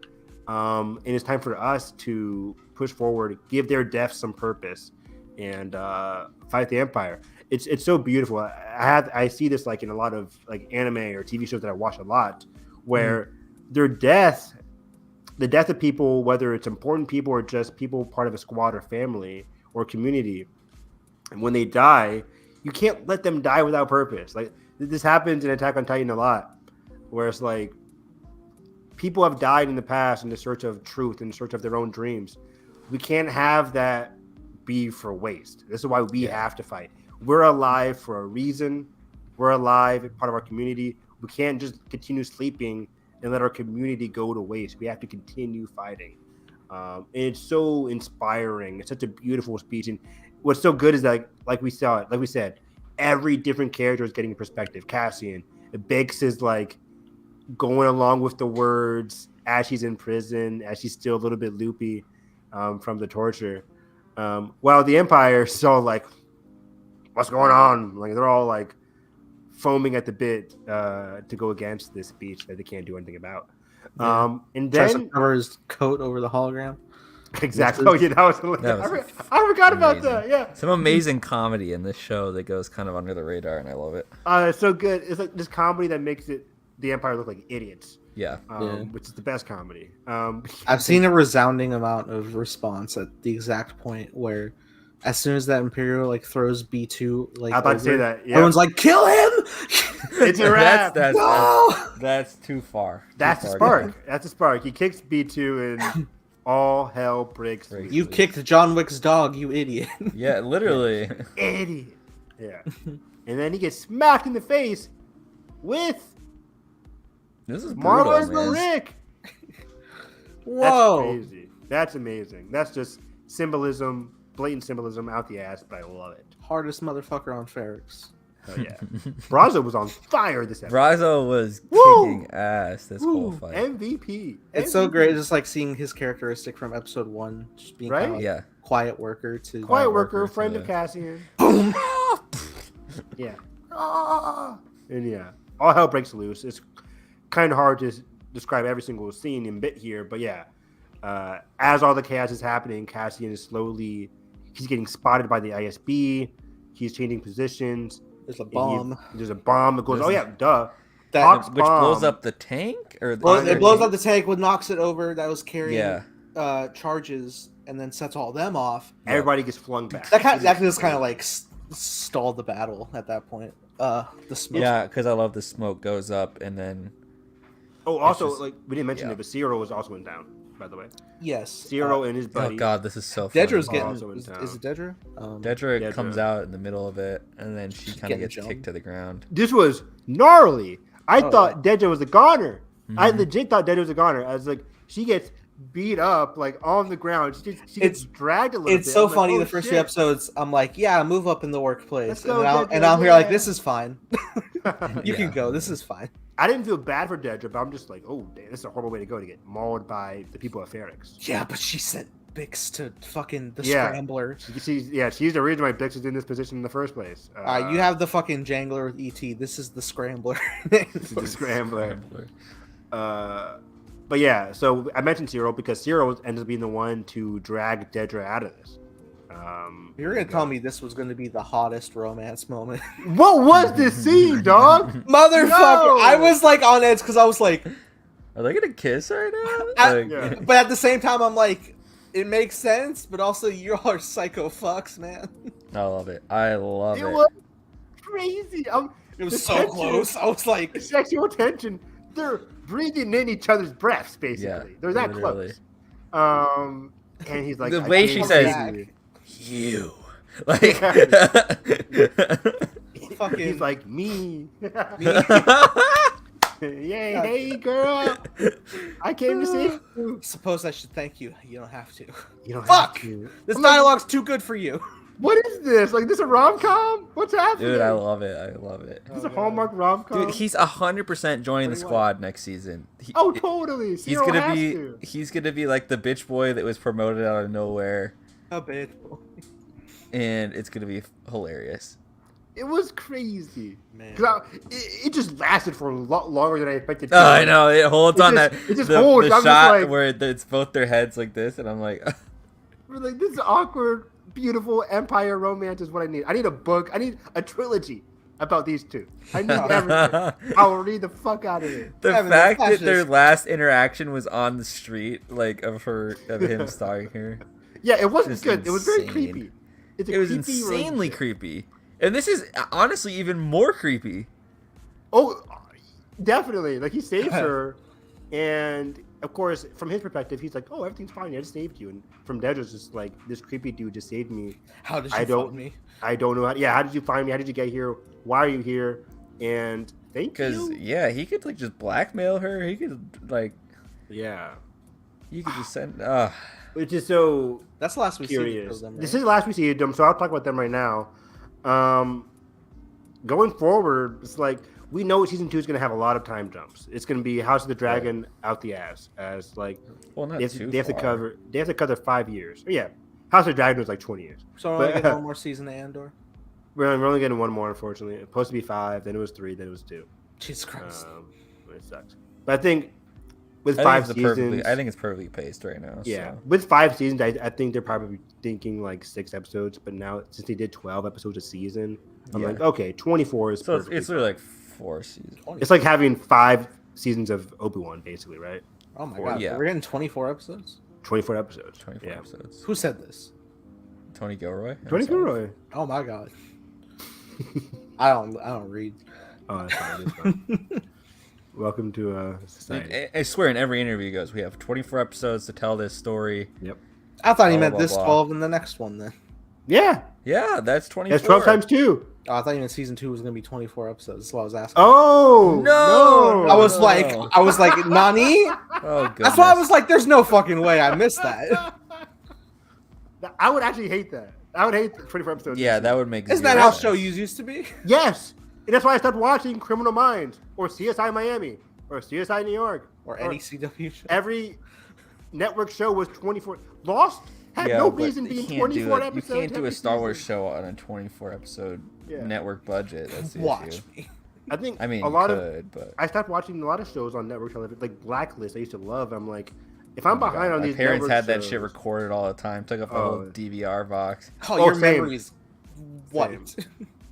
And it's time for us to push forward, give their deaths some purpose, and fight the Empire. It's so beautiful. I see this like in a lot of like anime or TV shows that I watch a lot, where their death, the death of people, whether it's important people or just people part of a squad or family or community, and when they die, you can't let them die without purpose. Like this happens in Attack on Titan a lot, where it's like people have died in the past in the search of truth, in search of their own dreams. We can't have that be for waste. This is why we have to fight. We're alive for a reason. We're alive, part of our community. We can't just continue sleeping and let our community go to waste. We have to continue fighting. And it's so inspiring. It's such a beautiful speech. And what's so good is that, like we said, every different character is getting a perspective. Cassian, Bix is like going along with the words as she's in prison, as she's still a little bit loopy from the torture. While the Empire is all like, what's going on? Like they're all like foaming at the bit to go against this speech that they can't do anything about. And Tries then to cover his coat over the hologram. exactly. Oh yeah, that was I forgot about that. Yeah, Some amazing comedy in this show that goes kind of under the radar, and I love it. it's so good. It's like this comedy that makes the Empire look like idiots. Yeah. Which is the best comedy. I've seen a resounding amount of response at the exact point where, as soon as that Imperial like throws B2, like I'm about to say that. Yeah. everyone's like, "Kill him!" It's a wrap. That's too far. That's the spark. That's the spark. He kicks B2 and all hell breaks loose. You kicked John Wick's dog, you idiot. Yeah, literally. Idiot. Yeah. And then he gets smacked in the face with This is Marvel's brutal, man. Rick. Whoa. That's crazy. That's amazing. That's just symbolism, blatant symbolism out the ass, but I love it. Hardest motherfucker on Ferrix. Hell yeah. Brazo was on fire this episode. Brazo was Woo! kicking ass this whole fight. MVP. It's so great, just like seeing his characteristic from episode 1, just being Right? kind of like Yeah. quiet worker to Quiet worker, worker, friend yeah. of Cassian. boom. Yeah. And yeah, all hell breaks loose. It's kind of hard to describe every single scene and bit here, but yeah. As all the chaos is happening, Cassian is he's getting spotted by the ISB. He's changing positions. There's a bomb. There's a bomb that goes, There's oh yeah, duh. That Hawk's Which blows bomb. up the tank? Or it blows up the tank, what knocks it over that was carrying charges, and then sets all them off. Everybody gets flung back. That just kind of like stalled the battle at that point. The smoke. Yeah, because I love the smoke goes up and then... Oh, also, just- like, we didn't mention yeah. it, but Zero was also in town, by the way. Yes. Zero and his buddy. Oh god, this is so funny. Dedra's Also getting. in Is it Dedra? Dedra Dedra. comes out in the middle of it, and then she kind of getting gets jumped. kicked to the ground. This was gnarly. I Oh, thought Dedra was a goner. I Mhm. legit thought Dedra was a goner. I was like, she gets beat up, like, on the ground. She gets dragged a little bit. It's so I'm like, funny. oh, the first shit. few episodes, I'm like, yeah, move up in the workplace, Let's and go, then Dedra, I'm here like, yeah. this is fine. You can Yeah. go. This is fine. I didn't feel bad for Dedra, but I'm just like, oh, damn, this is a horrible way to go to get mauled by the people at Ferrix. Yeah, but she sent Bix to fucking the Yeah. scrambler. She's the reason why Bix is in this position in the first place. You have the fucking jangler with ET. This is the scrambler. This is the scrambler. But yeah, so I mentioned Zero because Zero ends up being the one to drag Dedra out of this. You're gonna tell me this was gonna be the hottest romance moment, What was this scene, dog? motherfucker! No! I was like on edge because I was like, Are they gonna kiss right now? Yeah. but at the same time, I'm like, it makes sense, but also you are psycho fucks, man. I love it. I love It it. was crazy. It was The so tension- close. I was like, The sexual tension. They're breathing in each other's breaths, basically. Yeah, They're that literally. close. And he's like, The I way can't she see says- you. You. Like. fucking. He's like, me. Me. Yay, hey, girl. I came to see you. Suppose I should thank you. You don't have to. You don't Fuck! have to. This dialogue's too good for you. What is this? Like, this a rom-com? What's happening? Dude, I love it. I love it. This is a Hallmark rom-com? Dude, he's 100% joining the Pretty squad next season. Oh, totally. He's Zero gonna has be to. he's gonna be like the bitch boy that was promoted out of nowhere, A bit. and it's gonna be hilarious. It was crazy. Man. 'Cause it just lasted for a lot longer than I expected. Oh, I know. It holds It on just- that. it just the, holds. the I'm just shot like- where it's both their heads like this, and I'm like, We're like, this is awkward, beautiful empire romance is what I need. I need a book. I need a trilogy about these two. I need everything. I'll read the fuck out of it. the Evan, fact that's that their just- last interaction was on the street, like of him stalking her. Yeah, it wasn't Just good. It was very insane. creepy. It's a It was creepy insanely relationship. creepy, and this is honestly even more creepy. Oh, definitely. Like he saves her, and of course, from his perspective, he's like, "Oh, everything's fine. I just saved you." And from Dedra's just like, "This creepy dude just saved me. How did you I don't- find me? I don't know how. Yeah, how did you find me? How did you get here? Why are you here?" And thank Because you. yeah, he could like just blackmail her. He could like Yeah, you could just send. which is so That's the last we see curious. of them, right? This is the last we see of them, so I'll talk about them right now. Going forward, it's like we know season 2 is going to have a lot of time jumps. It's going to be House of the Dragon out the ass, as like Well, not they have, too they have to far. cover 5 years. Oh, yeah, House of the Dragon was like 20 years. So we're only But- getting one more season of Andor. We're only getting one more, unfortunately. It's supposed to be 5, then it was 3, then it was 2. Jesus Christ. It sucks. But I think with I 5 think, it's seasons, I think it's perfectly paced right now. yeah, So. with 5 seasons, I think they're probably thinking like 6 episodes. But now since they did 12 episodes a season, I'm Yeah. like, okay, 24 is So perfectly it's fine. really like 4 seasons. It's like having 5 seasons of Obi-Wan, basically, right? Oh my Or- god. yeah. We're getting 24 episodes? 24 episodes. 24 yeah. episodes. Who said this? Tony Gilroy. 20 himself. Gilroy. Oh my god. I don't read. Oh, that's fine. That's fine. Welcome to society. I swear in every interview he goes, we have 24 episodes to tell this story. Yep. I thought he Blah, meant blah, this blah. 12 and the next one then. Yeah, Yeah, that's 24. that's 12 times 2. Oh, I thought you meant season 2 was going to be 24 episodes. That's what I was asking. Oh No! I was no. like, Nani? Oh, goodness. That's why I was like, there's no fucking way I missed that. I would actually hate that. I would hate 24 episodes. Yeah, that would make Isn't zero that how sense. shows used to be? Yes, and that's why I stopped watching Criminal Minds or CSI Miami or CSI New York Or any CW show? Every network show was 24. Lost had Yeah, no but reason you being can't 24 do it. episodes. You can't do every a Star Wars season. show on a 24 episode Yeah. network budget. That's the Watch issue. me. I think I mean, a lot you of could, but I stopped watching a lot of shows on network television, like Blacklist. I used to love. I'm like, if I'm Oh my behind God, on my these parents network had that shows- shit recorded all the time. Took up a Oh. whole DVR box. Oh, Oh, your same. memories wiped.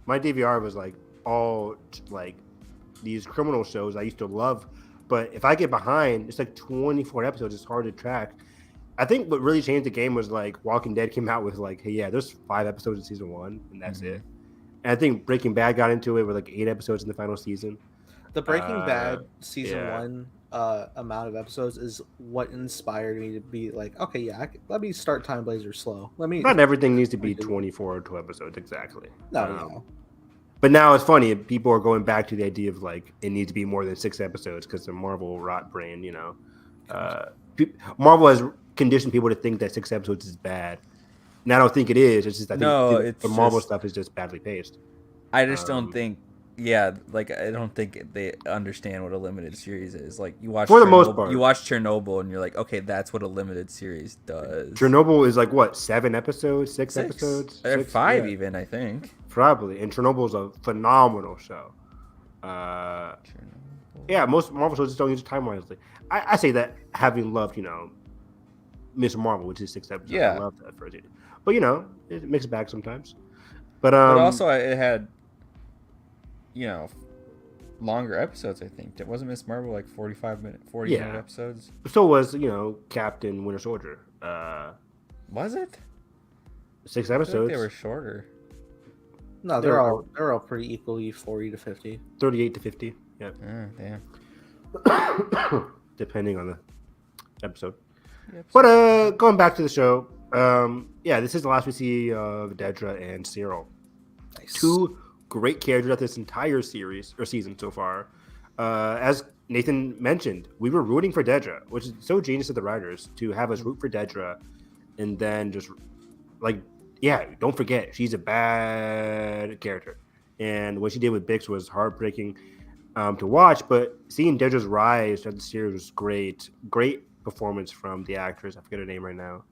My DVR was like all like these criminal shows I used to love, but if I get behind, it's like 24 episodes. It's hard to track. I think what really changed the game was like Walking Dead came out with like, hey, yeah, there's 5 episodes in season 1, and that's Mhm. it. And I think Breaking Bad got into it with like 8 episodes in the final season. The Breaking Uh, Bad season yeah. 1 amount of episodes is what inspired me to be like, okay, yeah, let me start Time Blazer slow. Let me. Not everything needs to be We do. 24 or 12 episodes exactly. No, Um, no. But now it's funny. People are going back to the idea of like it needs to be more than 6 episodes because the Marvel rot brain, you know. Marvel has conditioned people to think that 6 episodes is bad. And I don't think it is. It's just I think No, the it's Marvel just- stuff is just badly paced. I just don't Um, think. Yeah, like I don't think they understand what a limited series is. Like you watch For the most Chernobyl- part. you watch Chernobyl and you're like, okay, that's what a limited series does. Chernobyl is like what, 7 episodes, 6 Six. episodes, Or 6? 5 Yeah, even, I think. probably. And Chernobyl's a phenomenal show. Chernobyl. Yeah, most Marvel shows just don't use time wisely. I say that having loved, you know, Miss Marvel, which is 6 episodes. Yeah. I love that first season. But you know, it mixes back sometimes. But But also, it had, you know, longer episodes. I think it wasn't Miss Marvel like 40 Yeah. minute episodes. so was, you know, Captain Winter Soldier. Was it? 6 I feel episodes, like they were shorter. No, they're they're all pretty equally 40 to 50. 38 to 50. Yeah, Damn. depending on the episode. Yep. But going back to the show, yeah, this is the last we see of Dedra and Cyril. Nice. 2 great characters at this entire series or season so far. As Nathan mentioned, we were rooting for Dedra, which is so genius of the writers to have us root for Dedra, and then just like, yeah, don't forget she's a bad character, and what she did with Bix was heartbreaking to watch. But seeing Dedra's rise throughout the series was great. Great performance from the actress. I forget her name right now.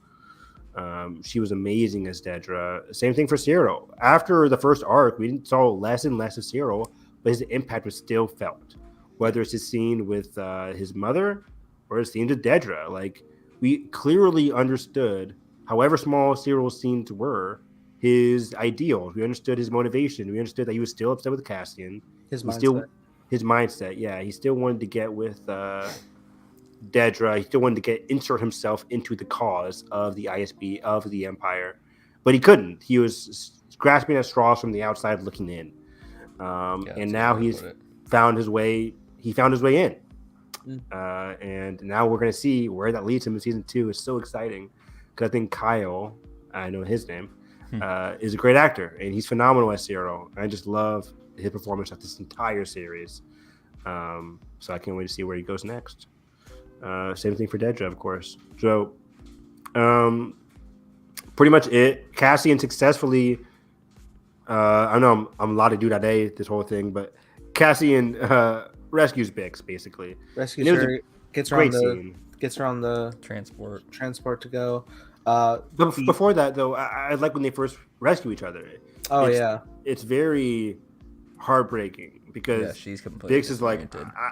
She was amazing as Dedra. Same thing for Cyril. After the first arc, we saw less and less of Cyril, but his impact was still felt. Whether it's his scene with his mother or his scene with Dedra, like we clearly understood, however small Cyril's scenes were, his ideals. We understood his motivation. We understood that he was still upset with Cassian. His He mindset. still his mindset. Yeah, he still wanted to get with Dedra. He still wanted to insert himself into the cause of the ISB of the Empire, but he couldn't. He was grasping at straws from the outside, looking in. And now he's found his way. He found his way in, and now we're going to see where that leads him in season 2. It's so exciting because I think Kyle, I know his name, is a great actor, and he's phenomenal as Cyril. I just love his performance of this entire series. So I can't wait to see where he goes next. Same thing for Dedra, of course. So, pretty much it. Cassian successfully. I know I'm a lot of do that day this whole thing, but Cassian rescues Bix basically. Rescues her, gets her on the transport to go. But before that, though, I like when they first rescue each other. It's very heartbreaking because she's completely Bix is like,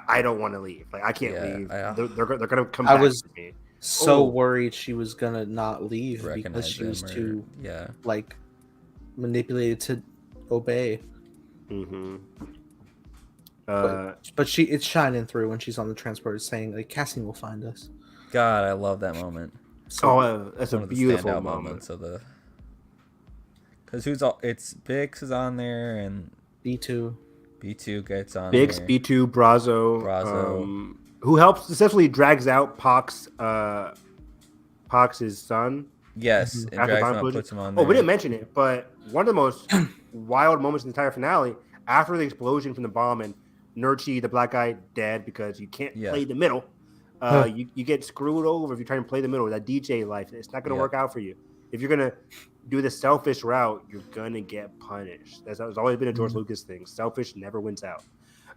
I don't want to leave. Like I can't leave. They're gonna come I back was to me. so worried she was gonna not leave because she was too like manipulated to obey. Mm-hmm. But it's shining through when she's on the transporter saying like Cassian will find us. God, I love that moment. So, that's a beautiful moment. Because it's Bix is on there and B2 gets on Bix, there. B2, Brazo. Who helps essentially drags out Pox's son. Yes, and drags him out, puts him on there. Oh, we didn't mention it, but one of the most wild moments in the entire finale, after the explosion from the bomb and Nurchi, the black guy, dead because you can't play the middle. You get screwed over if you try to play the middle. That DJ life, it's not going to work out for you. If you're going to do the selfish route, you're going to get punished. That's always been a George Lucas thing. Selfish never wins out.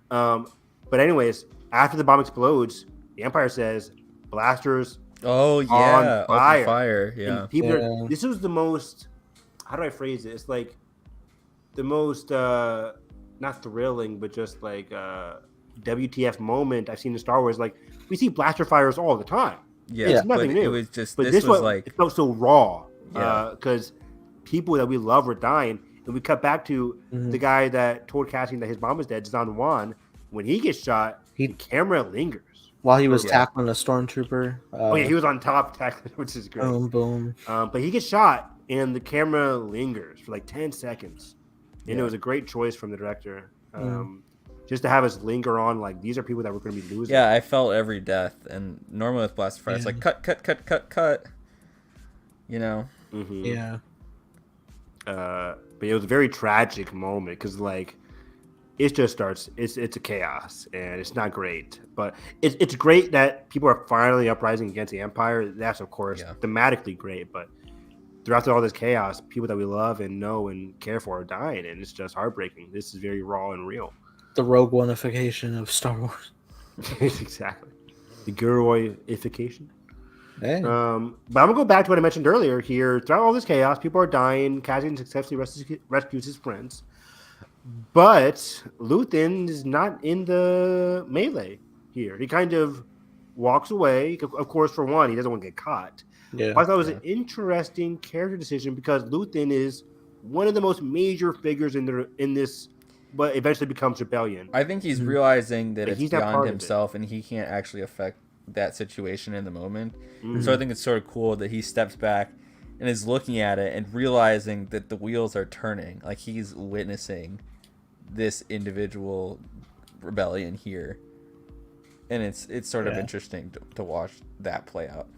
But anyways, after the bomb explodes, the Empire says, blasters on fire. Yeah. And people this was the most, how do I phrase it? It's like the most, not thrilling, but just like WTF moment I've seen in Star Wars. Like, we see blaster fires all the time. Yeah, it's nothing new. It was just, but this was like, it felt so raw. Because people that we love were dying. And we cut back to the guy that told Cassian that his mom was dead, Zan Juan. When he gets shot, the camera lingers. While he was tackling a stormtrooper. He was on top tackling, which is great. Boom, boom. But he gets shot, and the camera lingers for like 10 seconds. And it was a great choice from the director. Just to have us linger on, like, these are people that we're going to be losing. Yeah, I felt every death. And normally with Blast Fire, it's like, cut. You know? Mm-hmm. Yeah. But it was a very tragic moment because, like, it just starts. It's a chaos and it's not great. But it's great that people are finally uprising against the Empire. That's of course thematically great. But throughout all this chaos, people that we love and know and care for are dying, and it's just heartbreaking. This is very raw and real. The Rogue One-ification of Star Wars. Exactly. The Guroification. Hey. But I'm gonna go back to what I mentioned earlier. Here, throughout all this chaos, people are dying. Cassian successfully rescues his friends, but Luthen is not in the melee here. He kind of walks away. Of course, for one, he doesn't want to get caught. Yeah. I thought it was an interesting character decision because Luthen is one of the most major figures in this, but eventually becomes rebellion. I think he's realizing that But it's he's not beyond part of himself, and he can't actually affect that situation in the moment. And so I think it's sort of cool that he steps back and is looking at it and realizing that the wheels are turning. Like, he's witnessing this individual rebellion here, and it's sort of interesting to watch that play out.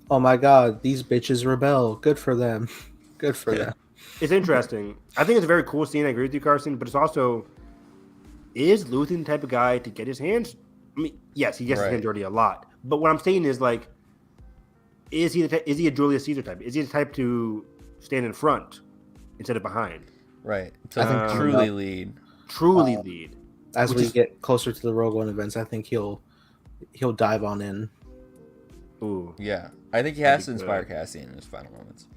Oh my God, these bitches rebel. Good for them. Good for them. It's interesting. I think it's a very cool scene. I agree with you, Carson. But it's also, is Luthen the type of guy to get his hands? I mean, yes, he gets his hands dirty a lot. But what I'm saying is, like, is he a Julius Caesar type? Is he the type to stand in front instead of behind? Right. So I think truly lead. Truly lead. As we get closer to the Rogue One events, I think he'll dive on in. Ooh. Yeah. I think he has to inspire Cassian in his final moments.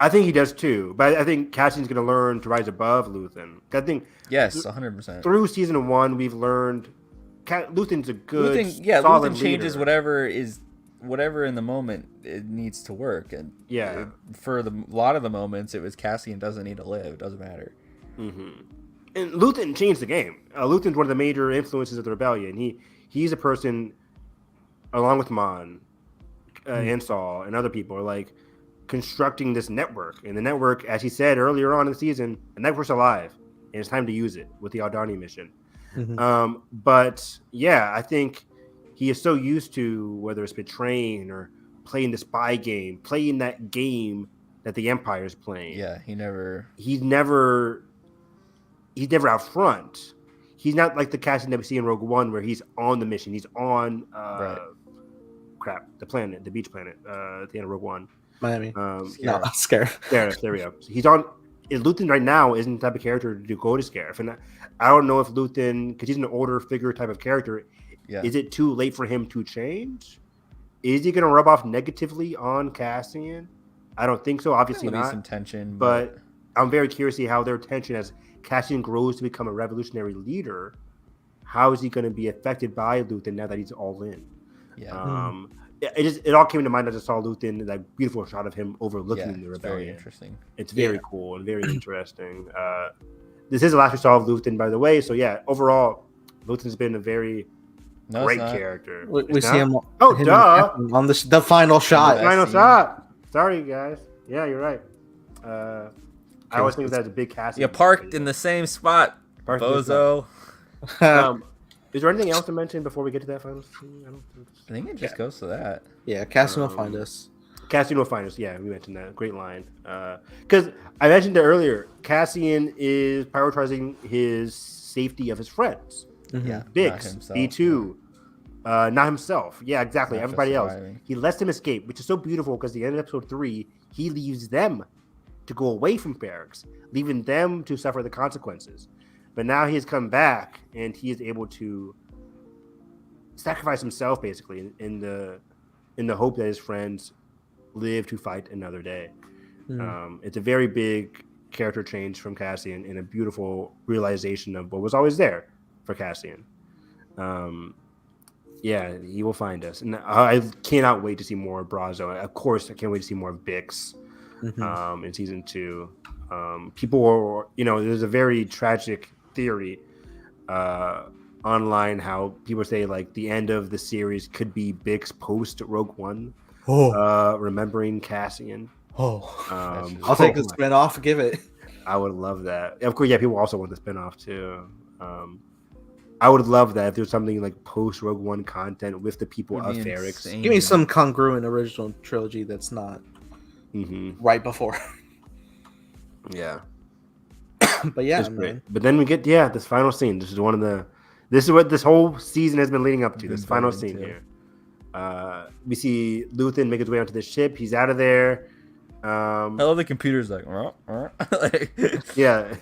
I think he does too, but I think Cassian's going to learn to rise above Luthen. I think Yes, 100%. through season 1, we've learned Luthen's a good, solid Luthen changes leader. whatever in the moment it needs to work, and Yeah. for a lot of the moments, it was Cassian doesn't need to live. It doesn't matter. Mm-hmm. And Luthen changed the game. Luthen's one of the major influences of the rebellion. He's a person, along with Mon, and Saul, and other people, are like constructing this network. And the network, as he said earlier on in the season, the network's alive, and it's time to use it with the Aldhani mission. Mhm. But yeah, I think he is so used to, whether it's betraying or playing the spy game, playing that game that the Empire is playing. Yeah, He's never out front. He's not like the Cassian that we see in Rogue One, where he's on the mission. He's on the beach planet, at the end of Rogue One. Miami. No, Scarif. There we go. So he's on. Luthen right now isn't the type of character to go to Scarif, and I don't know if Luthen, because he's an older figure type of character, is it too late for him to change? Is he going to rub off negatively on Cassian? I don't think so. Obviously there'll not. be some tension, but I'm very curious to see how their tension as Cassian grows to become a revolutionary leader. How is he going to be affected by Luthen now that he's all in? Yeah. It all came to mind as I saw Luthen, that beautiful shot of him overlooking the rebellion. Very interesting. It's very cool and very interesting. This is the last we saw of Luthen, by the way. So yeah, overall, Luthen's been a very great character. We see him. Oh, duh! On the final shot. Final shot. Sorry, guys. Yeah, you're right. I always think of that as a big casting. You parked in the same spot, bozo. Is there anything else to mention before we get to that final scene? I think it just goes to that. Yeah, Cassian will find us. Cassian will find us. Yeah, we mentioned that. Great line. Because I mentioned it earlier. Cassian is prioritizing his safety of his friends. Yeah, Bix, B2, not himself. Yeah, exactly. Not everybody else. surviving. He lets them escape, which is so beautiful because the end of episode 3, he leaves them to go away from Ferrix, leaving them to suffer the consequences. But now he has come back, and he is able to sacrifice himself, basically, in the hope that his friends live to fight another day. It's a very big character change from Cassian, and a beautiful realization of what was always there for Cassian. Yeah, he will find us, and I cannot wait to see more of Brazo. Of course, I can't wait to see more of Bix in season 2. People are, there's a very tragic theory online how people say like the end of the series could be Bix post Rogue One, remembering Cassian. I'll take the spin-off. Give it. I would love that. Of course, yeah, people also want the spin-off too. I would love that if there's something like post Rogue One content with the people of Ferrix. Give me some congruent original trilogy that's not right before. Yeah. But yeah, man. But then we get this final scene. This is what this whole season has been leading up to. This final scene here. We see Luthen make his way onto the ship. He's out of there. I love the computer's like, yeah.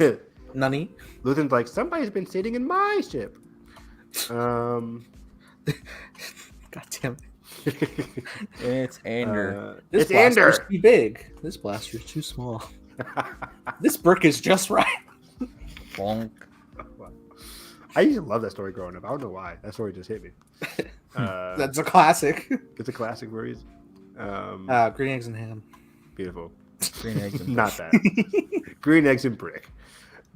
Nani? Luthen's like, somebody's been sitting in my ship. God damn it. It's Andor. This blaster's too big. This blaster's too small. This brick is just right. Bonk. I used to love that story growing up. I don't know why. That story just hit me. That's a classic. It's a classic for a reason. Green eggs and ham. Beautiful. Green eggs and not that. Green eggs and brick.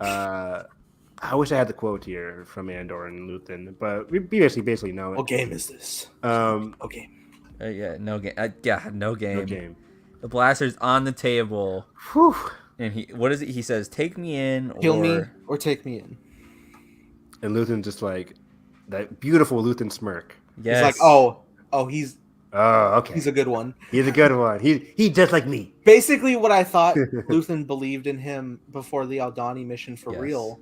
I wish I had the quote here from Andor and Luthen, but we basically know it. What game is this? No game. No game. No game. The blaster's on the table. Whew. And what is it? He says, "Take me in, kill me, or take me in." And Luthen just like that beautiful Luthen smirk. Yes. He's like, oh, he's. Oh, okay. He's a good one. He's a good one. He just like me. Basically, what I thought Luthen believed in him before the Aldhani mission for real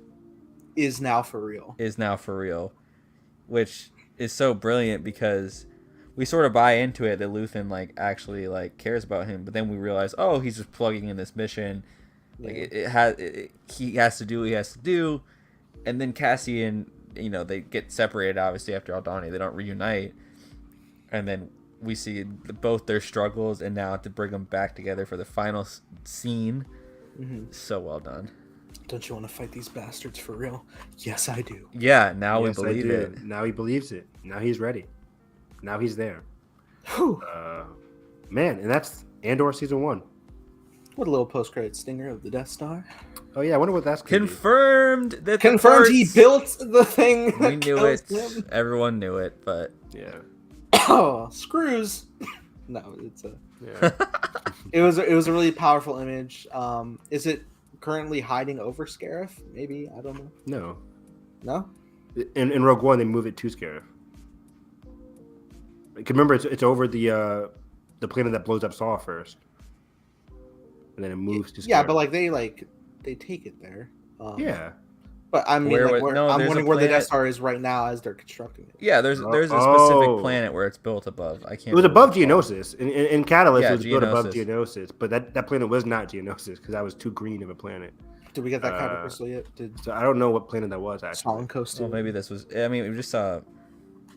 is now for real. Which is so brilliant because we sort of buy into it that Luthen like actually like cares about him, but then we realize, oh, he's just plugging in this mission. Like he has to do what he has to do, and then Cassian, they get separated obviously after Aldhani. They don't reunite, and then we see both their struggles, and now to bring them back together for the final scene. Mm-hmm. So well done. Don't you want to fight these bastards for real? Yes, I do. Yeah, now Yes, we I believe do. it. Now he believes it. Now he's ready. Now he's there. Whew. Man, and that's Andor season 1. What a little post-credit stinger of the Death Star. Oh yeah, I wonder what that's gonna be. Confirmed that Confirmed he the built the thing. We that knew kills it. him. Everyone knew it, but Yeah. Oh, screws. No, it's a. Yeah. It was a really powerful image. Is it currently hiding over Scarif? Maybe, I don't know. No. No. In Rogue One, they move it to Scarif. Like, remember, it's over the planet that blows up Saw first, and then it moves to Scarif. Yeah, but they take it there. Yeah. But I mean, Where like, would- where, no, I'm there's a wondering where the Death planet- Star is right now as they're constructing it. yeah, there's a specific Oh. planet where it's built above. I can't. It was remember above what it's called. Geonosis. In Catalyst, Yeah, it was built above Geonosis. Geonosis, but that planet was not Geonosis because that was too green of a planet. Did we get that kind of crystal yet? Did So I don't know what planet that was actually. Stalin Coast? Well, maybe this was. I mean, we just saw.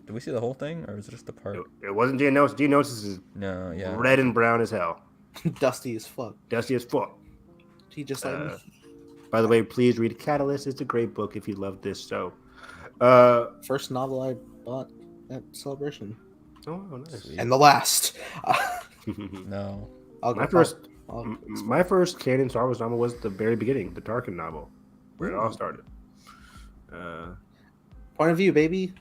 Did we see the whole thing, or was it just the part? It wasn't Geonosis. Geonosis is No, yeah. red and brown as hell, Dusty as fuck. dusty as fuck. He just like me. By the way, please read Catalyst. It's a great book if you love this show. First novel I bought at Celebration, Oh, nice. Sweet. and the last. No. I'll My go- first, I'll- my first canon Star Wars novel was the very beginning, the Tarkin novel, where it all started. point of view, baby.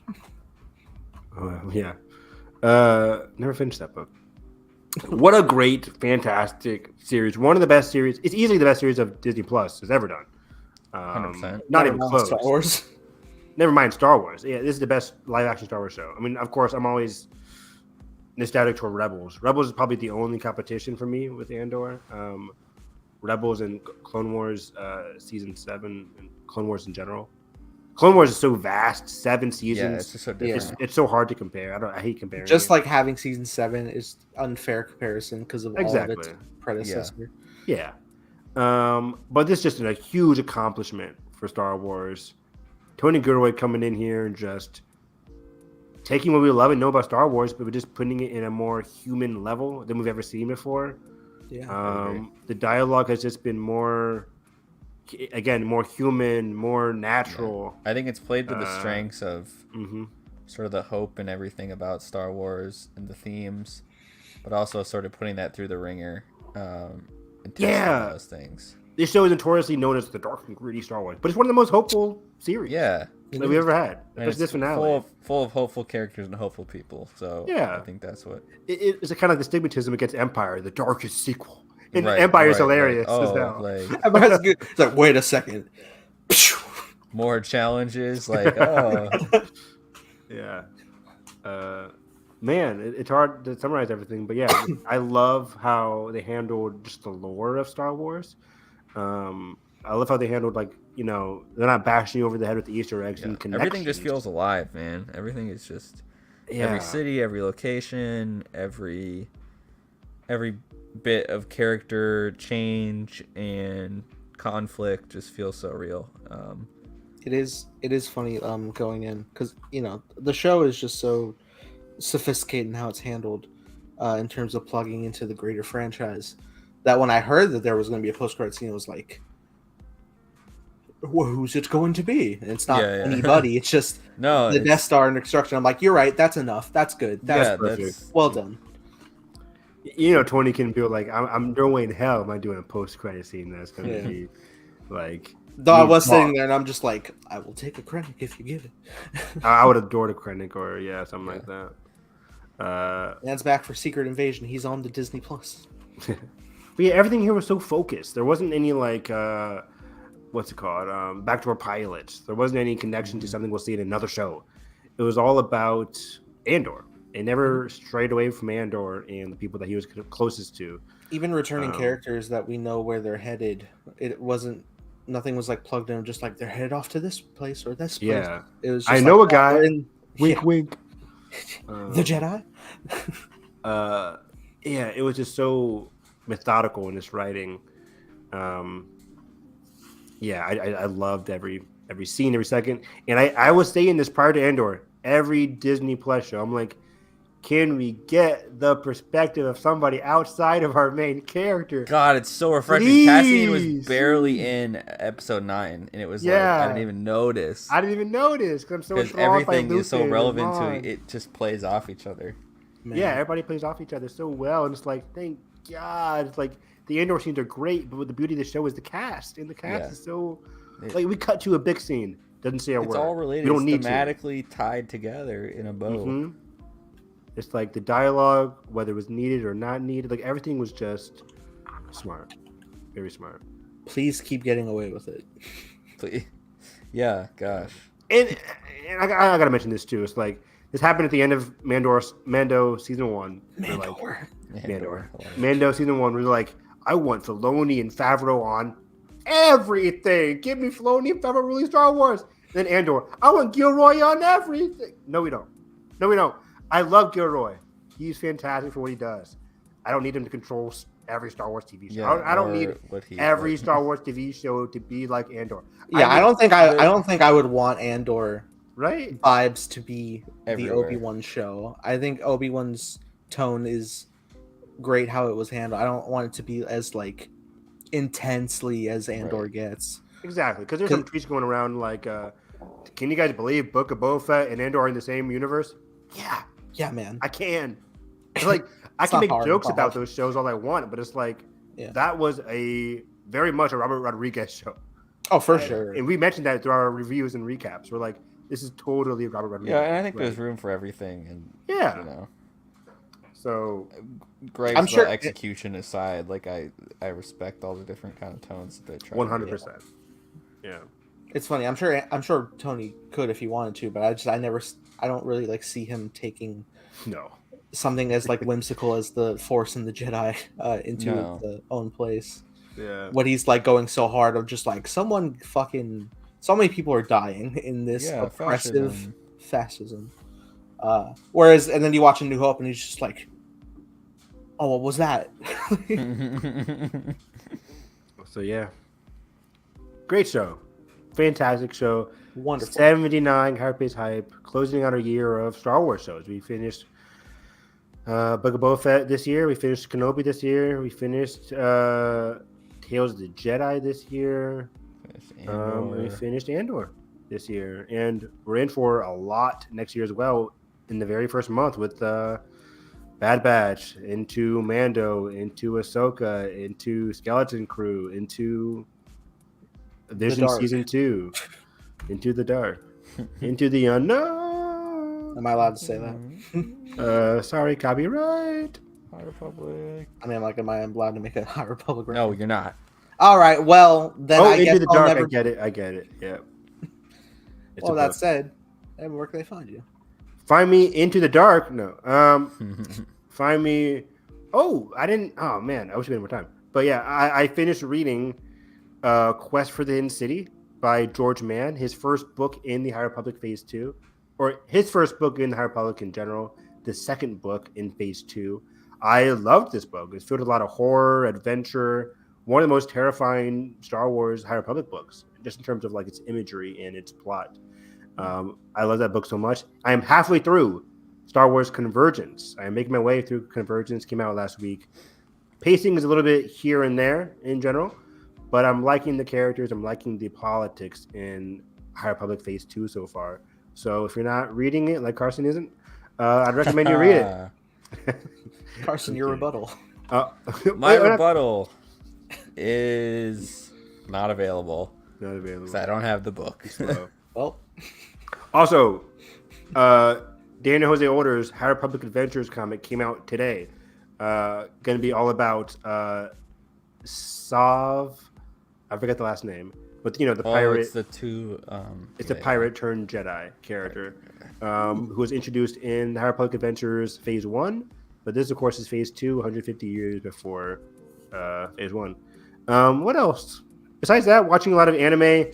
Yeah. Never finished that book. What a great, fantastic series! One of the best series. It's easily the best series of Disney Plus has ever done. 100%. Not even Never mind close. Star Wars. Never mind Star Wars. Yeah, this is the best live-action Star Wars show. I mean, of course, I'm always nostalgic toward Rebels. Rebels is probably the only competition for me with Andor. Rebels and Clone Wars season 7 and Clone Wars in general. Clone Wars is so vast, 7 seasons. Yeah, it's just so different. It's so hard to compare. I hate comparing. Just it. like having season 7 is unfair comparison because of all of Exactly. its predecessor. Yeah. But this is just a huge accomplishment for Star Wars. Tony Gilroy coming in here and just taking what we love and know about Star Wars, but we're just putting it in a more human level than we've ever seen before. Yeah. The dialogue has just been more human, more natural. I think it's played to the strengths of hmm sort of the hope and everything about Star Wars and the themes, but also sort of putting that through the ringer. And testing Yeah. those things. This show is notoriously known as the dark and gritty Star Wars, but it's one of the most hopeful series Yeah. that we've ever had. And Especially it's this finale. full of hopeful characters and hopeful people. So Yeah. I think that's what. It's a kind of like the stigmatism against Empire, the darkest sequel. And Right, Empire is right, hilarious like, as oh, hell. like But that's good. It's like, wait a second. more challenges. Like, oh, Yeah. Man, it's hard to summarize everything, but yeah, I love how they handled just the lore of Star Wars. I love how they handled, like, you know, they're not bashing you over the head with the Easter eggs and connections. everything just feels alive, man. Everything is just every city, every location, every bit of character change and conflict just feels so real. It is funny going in because the show is just so sophisticated in how it's handled in terms of plugging into the greater franchise that when I heard that there was going to be a post-credit scene, it was like, well, who's it going to be? And it's not Yeah. anybody. It's just No, the Death Star and construction. I'm like, you're right. That's enough. That's good. That's perfect. that's well done. You know, Tony can feel like, I'm no way in hell am I doing a post-credit scene that's going to Yeah. be, like... Though I me was talk. sitting there and I'm just like, I will take a Krennic if you give it. I would adore the Krennic or, something like that. Dan's back for Secret Invasion. He's on to Disney Plus. But yeah, everything here was so focused. There wasn't any, like, what's it called? Backdoor pilots. There wasn't any connection to something we'll see in another show. It was all about Andor. It never strayed away from Andor and the people that he was closest to. Even returning characters that we know where they're headed, nothing was like plugged in, just like they're headed off to this place or this place. Yeah. It was. Just I know like, a guy. we're in- Wink, yeah, wink. the Jedi. Yeah, it was just so methodical in his writing. Yeah, I loved every scene, every second. And I was saying this prior to Andor. Every Disney Plus show, I'm like, can we get the perspective of somebody outside of our main character? God, it's so refreshing. Please, Cassian was barely in episode 9, and it was like I didn't even notice. I didn't even notice because I'm so because enthralled by everything is so Lupin and relevant to Mon. it. It just plays off each other. Man. Yeah, everybody plays off each other so well, and it's like, thank God. It's like the Andor scenes are great, but the beauty of the show is the cast, and the cast is so like we cut to a big scene, doesn't say a word. It's all related. We don't need thematically tied together in a bow. Mm-hmm. It's like the dialogue, whether it was needed or not needed, like everything was just smart, very smart. Please keep getting away with it. Please. Yeah, gosh. And I gotta mention this too. It's like this happened at the end of Mando season 1. Mando season 1. We're like, I want Filoni and Favreau on everything. Give me Filoni and Favreau really Star Wars. Then Andor, I want Gilroy on everything. No, we don't. I love Gilroy. He's fantastic for what he does. I don't need him to control every Star Wars TV show. Yeah, I don't need every Star Wars TV show to be like Andor. Yeah, I don't think I would want Andor right vibes to be everywhere. The Obi-Wan show. I think Obi-Wan's tone is great how it was handled. I don't want it to be as like intensely as Andor gets. Exactly, because there's some tweets going around like, can you guys believe Book of Boba Fett and Andor are in the same universe? Yeah, man. I can. It's like I can make jokes about those shows all I want, but it's like that was a very much a Robert Rodriguez show. Oh, for sure. And we mentioned that through our reviews and recaps. We're like, this is totally Robert Rodriguez. Yeah, and I think there's room for everything. And yeah, you know. So, Greg's execution aside, like I respect all the different kind of tones that they try. 100%. Yeah. It's funny. I'm sure Tony could if he wanted to, but I don't really like see him taking something as like whimsical as the Force and the Jedi into the own place. Yeah. What he's like going so hard of just like so many people are dying in this oppressive fascism. Whereas, and then you watch A New Hope and he's just like, oh, what was that? So yeah, great show. Fantastic show. Wonderful. 79 Hyperspace Hype, closing out a year of Star Wars shows. We finished Book of Boba Fett this year. We finished Kenobi this year. We finished Tales of the Jedi this year. We finished Andor this year. And we're in for a lot next year as well in the very first month with Bad Batch, into Mando, into Ahsoka, into Skeleton Crew, into Vision Season 2, into the dark, into the unknown. Am I allowed to say that? Sorry, copyright. High Republic. I mean, like, am I allowed to make a High Republic? No, you're not. All right. Well, then I guess into the dark. I get it. Yeah. Well, that said, where can they find you? Find me into the dark. No. Find me. Oh, I didn't. Oh man, I wish we had more time. But yeah, I finished reading Quest for the Hidden City by George Mann, his first book in the High Republic Phase 2, or his first book in the High Republic in general, the second book in Phase 2. I loved this book. It's filled with a lot of horror, adventure, one of the most terrifying Star Wars High Republic books, just in terms of like its imagery and its plot. I love that book so much. I am halfway through Star Wars Convergence. I am making my way through Convergence, came out last week. Pacing is a little bit here and there in general, but I'm liking the characters. I'm liking the politics in High Republic Phase 2 so far. So if you're not reading it, like Carson isn't, I'd recommend you read it. Carson, your rebuttal. My rebuttal is not available. Not available. Because I don't have the book. Well. Also, Daniel Jose Older's High Republic Adventures comic came out today. Going to be all about Sav. I forget the last name, but you know the pirate. It's the two. It's a pirate turned Jedi character who was introduced in High Republic Adventures Phase 1, but this, of course, is Phase 2, 150 years before Phase 1. What else? Besides that, watching a lot of anime.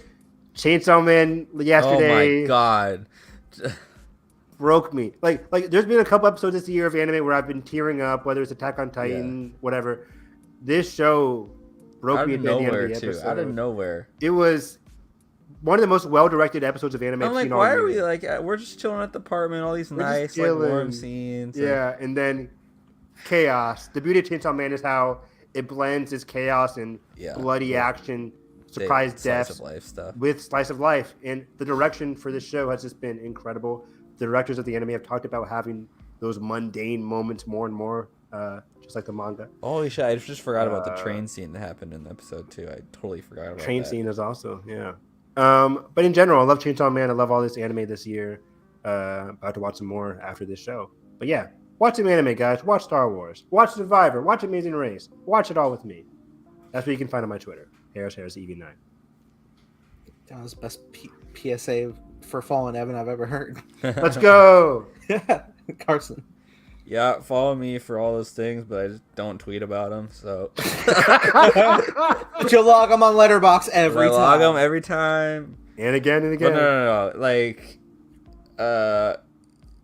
Chainsaw Man yesterday. Oh my god. Broke me. Like there's been a couple episodes this year of anime where I've been tearing up, whether it's Attack on Titan, whatever. This show broke me at the end of the episode. Out of nowhere. It was one of the most well-directed episodes of anime I'm I've like, seen all why year. are we like? We're just chilling at the apartment. All these We're just nice, like warm chilling. scenes. Yeah, and then chaos. The beauty of Chainsaw Man is how it blends its chaos and bloody with action, surprise slice deaths of life stuff. with slice of life. And the direction for this show has just been incredible. The directors of the anime have talked about having those mundane moments more and more, just like the manga. Holy shit! I just forgot about the train scene that happened in the episode too. I totally forgot about Train that. scene is also, yeah. But in general, I love Chainsaw Man. I love all this anime this year. About to watch some more after this show. But yeah, watch some anime, guys. Watch Star Wars. Watch Survivor. Watch Amazing Race. Watch it all with me. That's what you can find on my Twitter. Harris EV9. That was the best PSA for Fallen Evan I've ever heard. Let's go. Carson. Yeah, follow me for all those things, but I just don't tweet about them. So But you'll log them on Letterboxd every I time. log them every time. And again and But again. no. Like,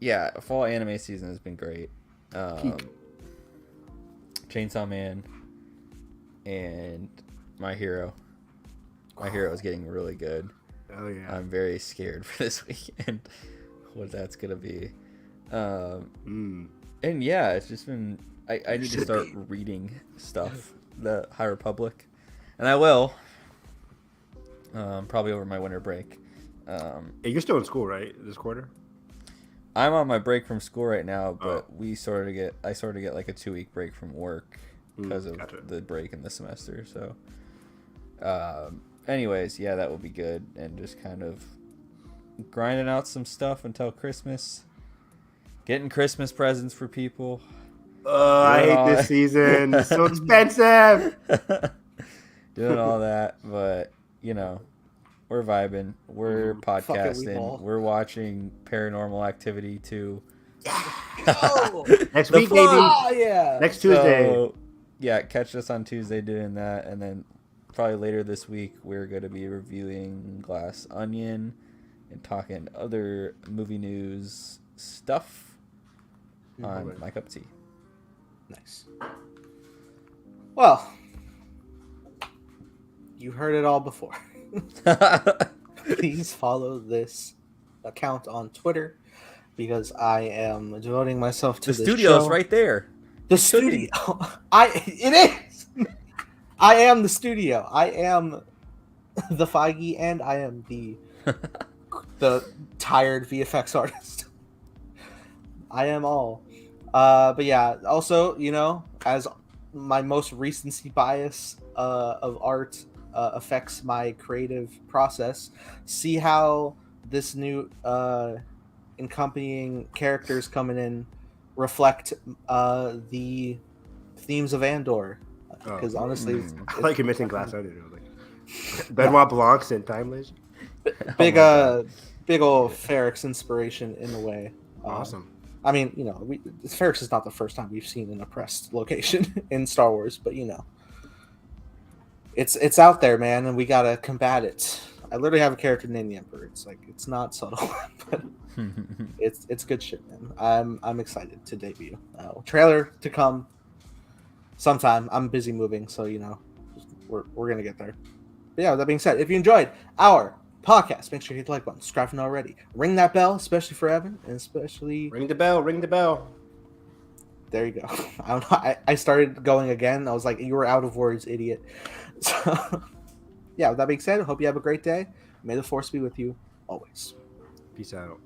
yeah, fall anime season has been great. Chainsaw Man and My Hero. My Hero is getting really good. Oh yeah. I'm very scared for this weekend. What that's gonna be. And yeah, it's just been. I need to start reading stuff. The High Republic, and I will. Probably over my winter break. Hey, you're still in school, right? This quarter. I'm on my break from school right now, but I sort of get like a 2-week break from work because of the break in the semester. So, anyways, yeah, that will be good, and just kind of grinding out some stuff until Christmas. Getting Christmas presents for people. Oh, I hate this season. It's so expensive. Doing all that, but you know, we're vibing. We're podcasting. We're watching Paranormal Activity 2. Oh, Next week, maybe. Oh, yeah. Next Tuesday. So, yeah, catch us on Tuesday doing that, and then probably later this week we're going to be reviewing Glass Onion and talking other movie news stuff on My Cup of Tea. Nice. Well, you heard it all before. Please follow this account on Twitter because I am devoting myself to the this studio's show. right there. The studio. It is. I am the studio. I am the Feige, and I am the tired VFX artist. I am all. But yeah, also, you know, as my most recency bias of art affects my creative process, see how this new accompanying characters coming in reflect the themes of Andor. Because honestly, I like you're missing Glass Onion. Like Benoit Blanc's and Timeless. big old Ferrix inspiration in a way. Awesome. I mean, you know, Ferrix is not the first time we've seen an oppressed location in Star Wars, but you know, it's out there, man, and we gotta combat it. I literally have a character named the Emperor. It's like it's not subtle, but it's good shit, man. I'm excited to debut. Trailer to come sometime. I'm busy moving, so you know, we're gonna get there. But yeah, with that being said, if you enjoyed our podcast, make sure you hit the like button, subscribe if not already, ring that bell, especially for Evan, and especially Ring the bell. there you go. I don't know. I started going again. I was like, you were out of words, idiot. So yeah, with that being said, I hope you have a great day. May the force be with you always. Peace out.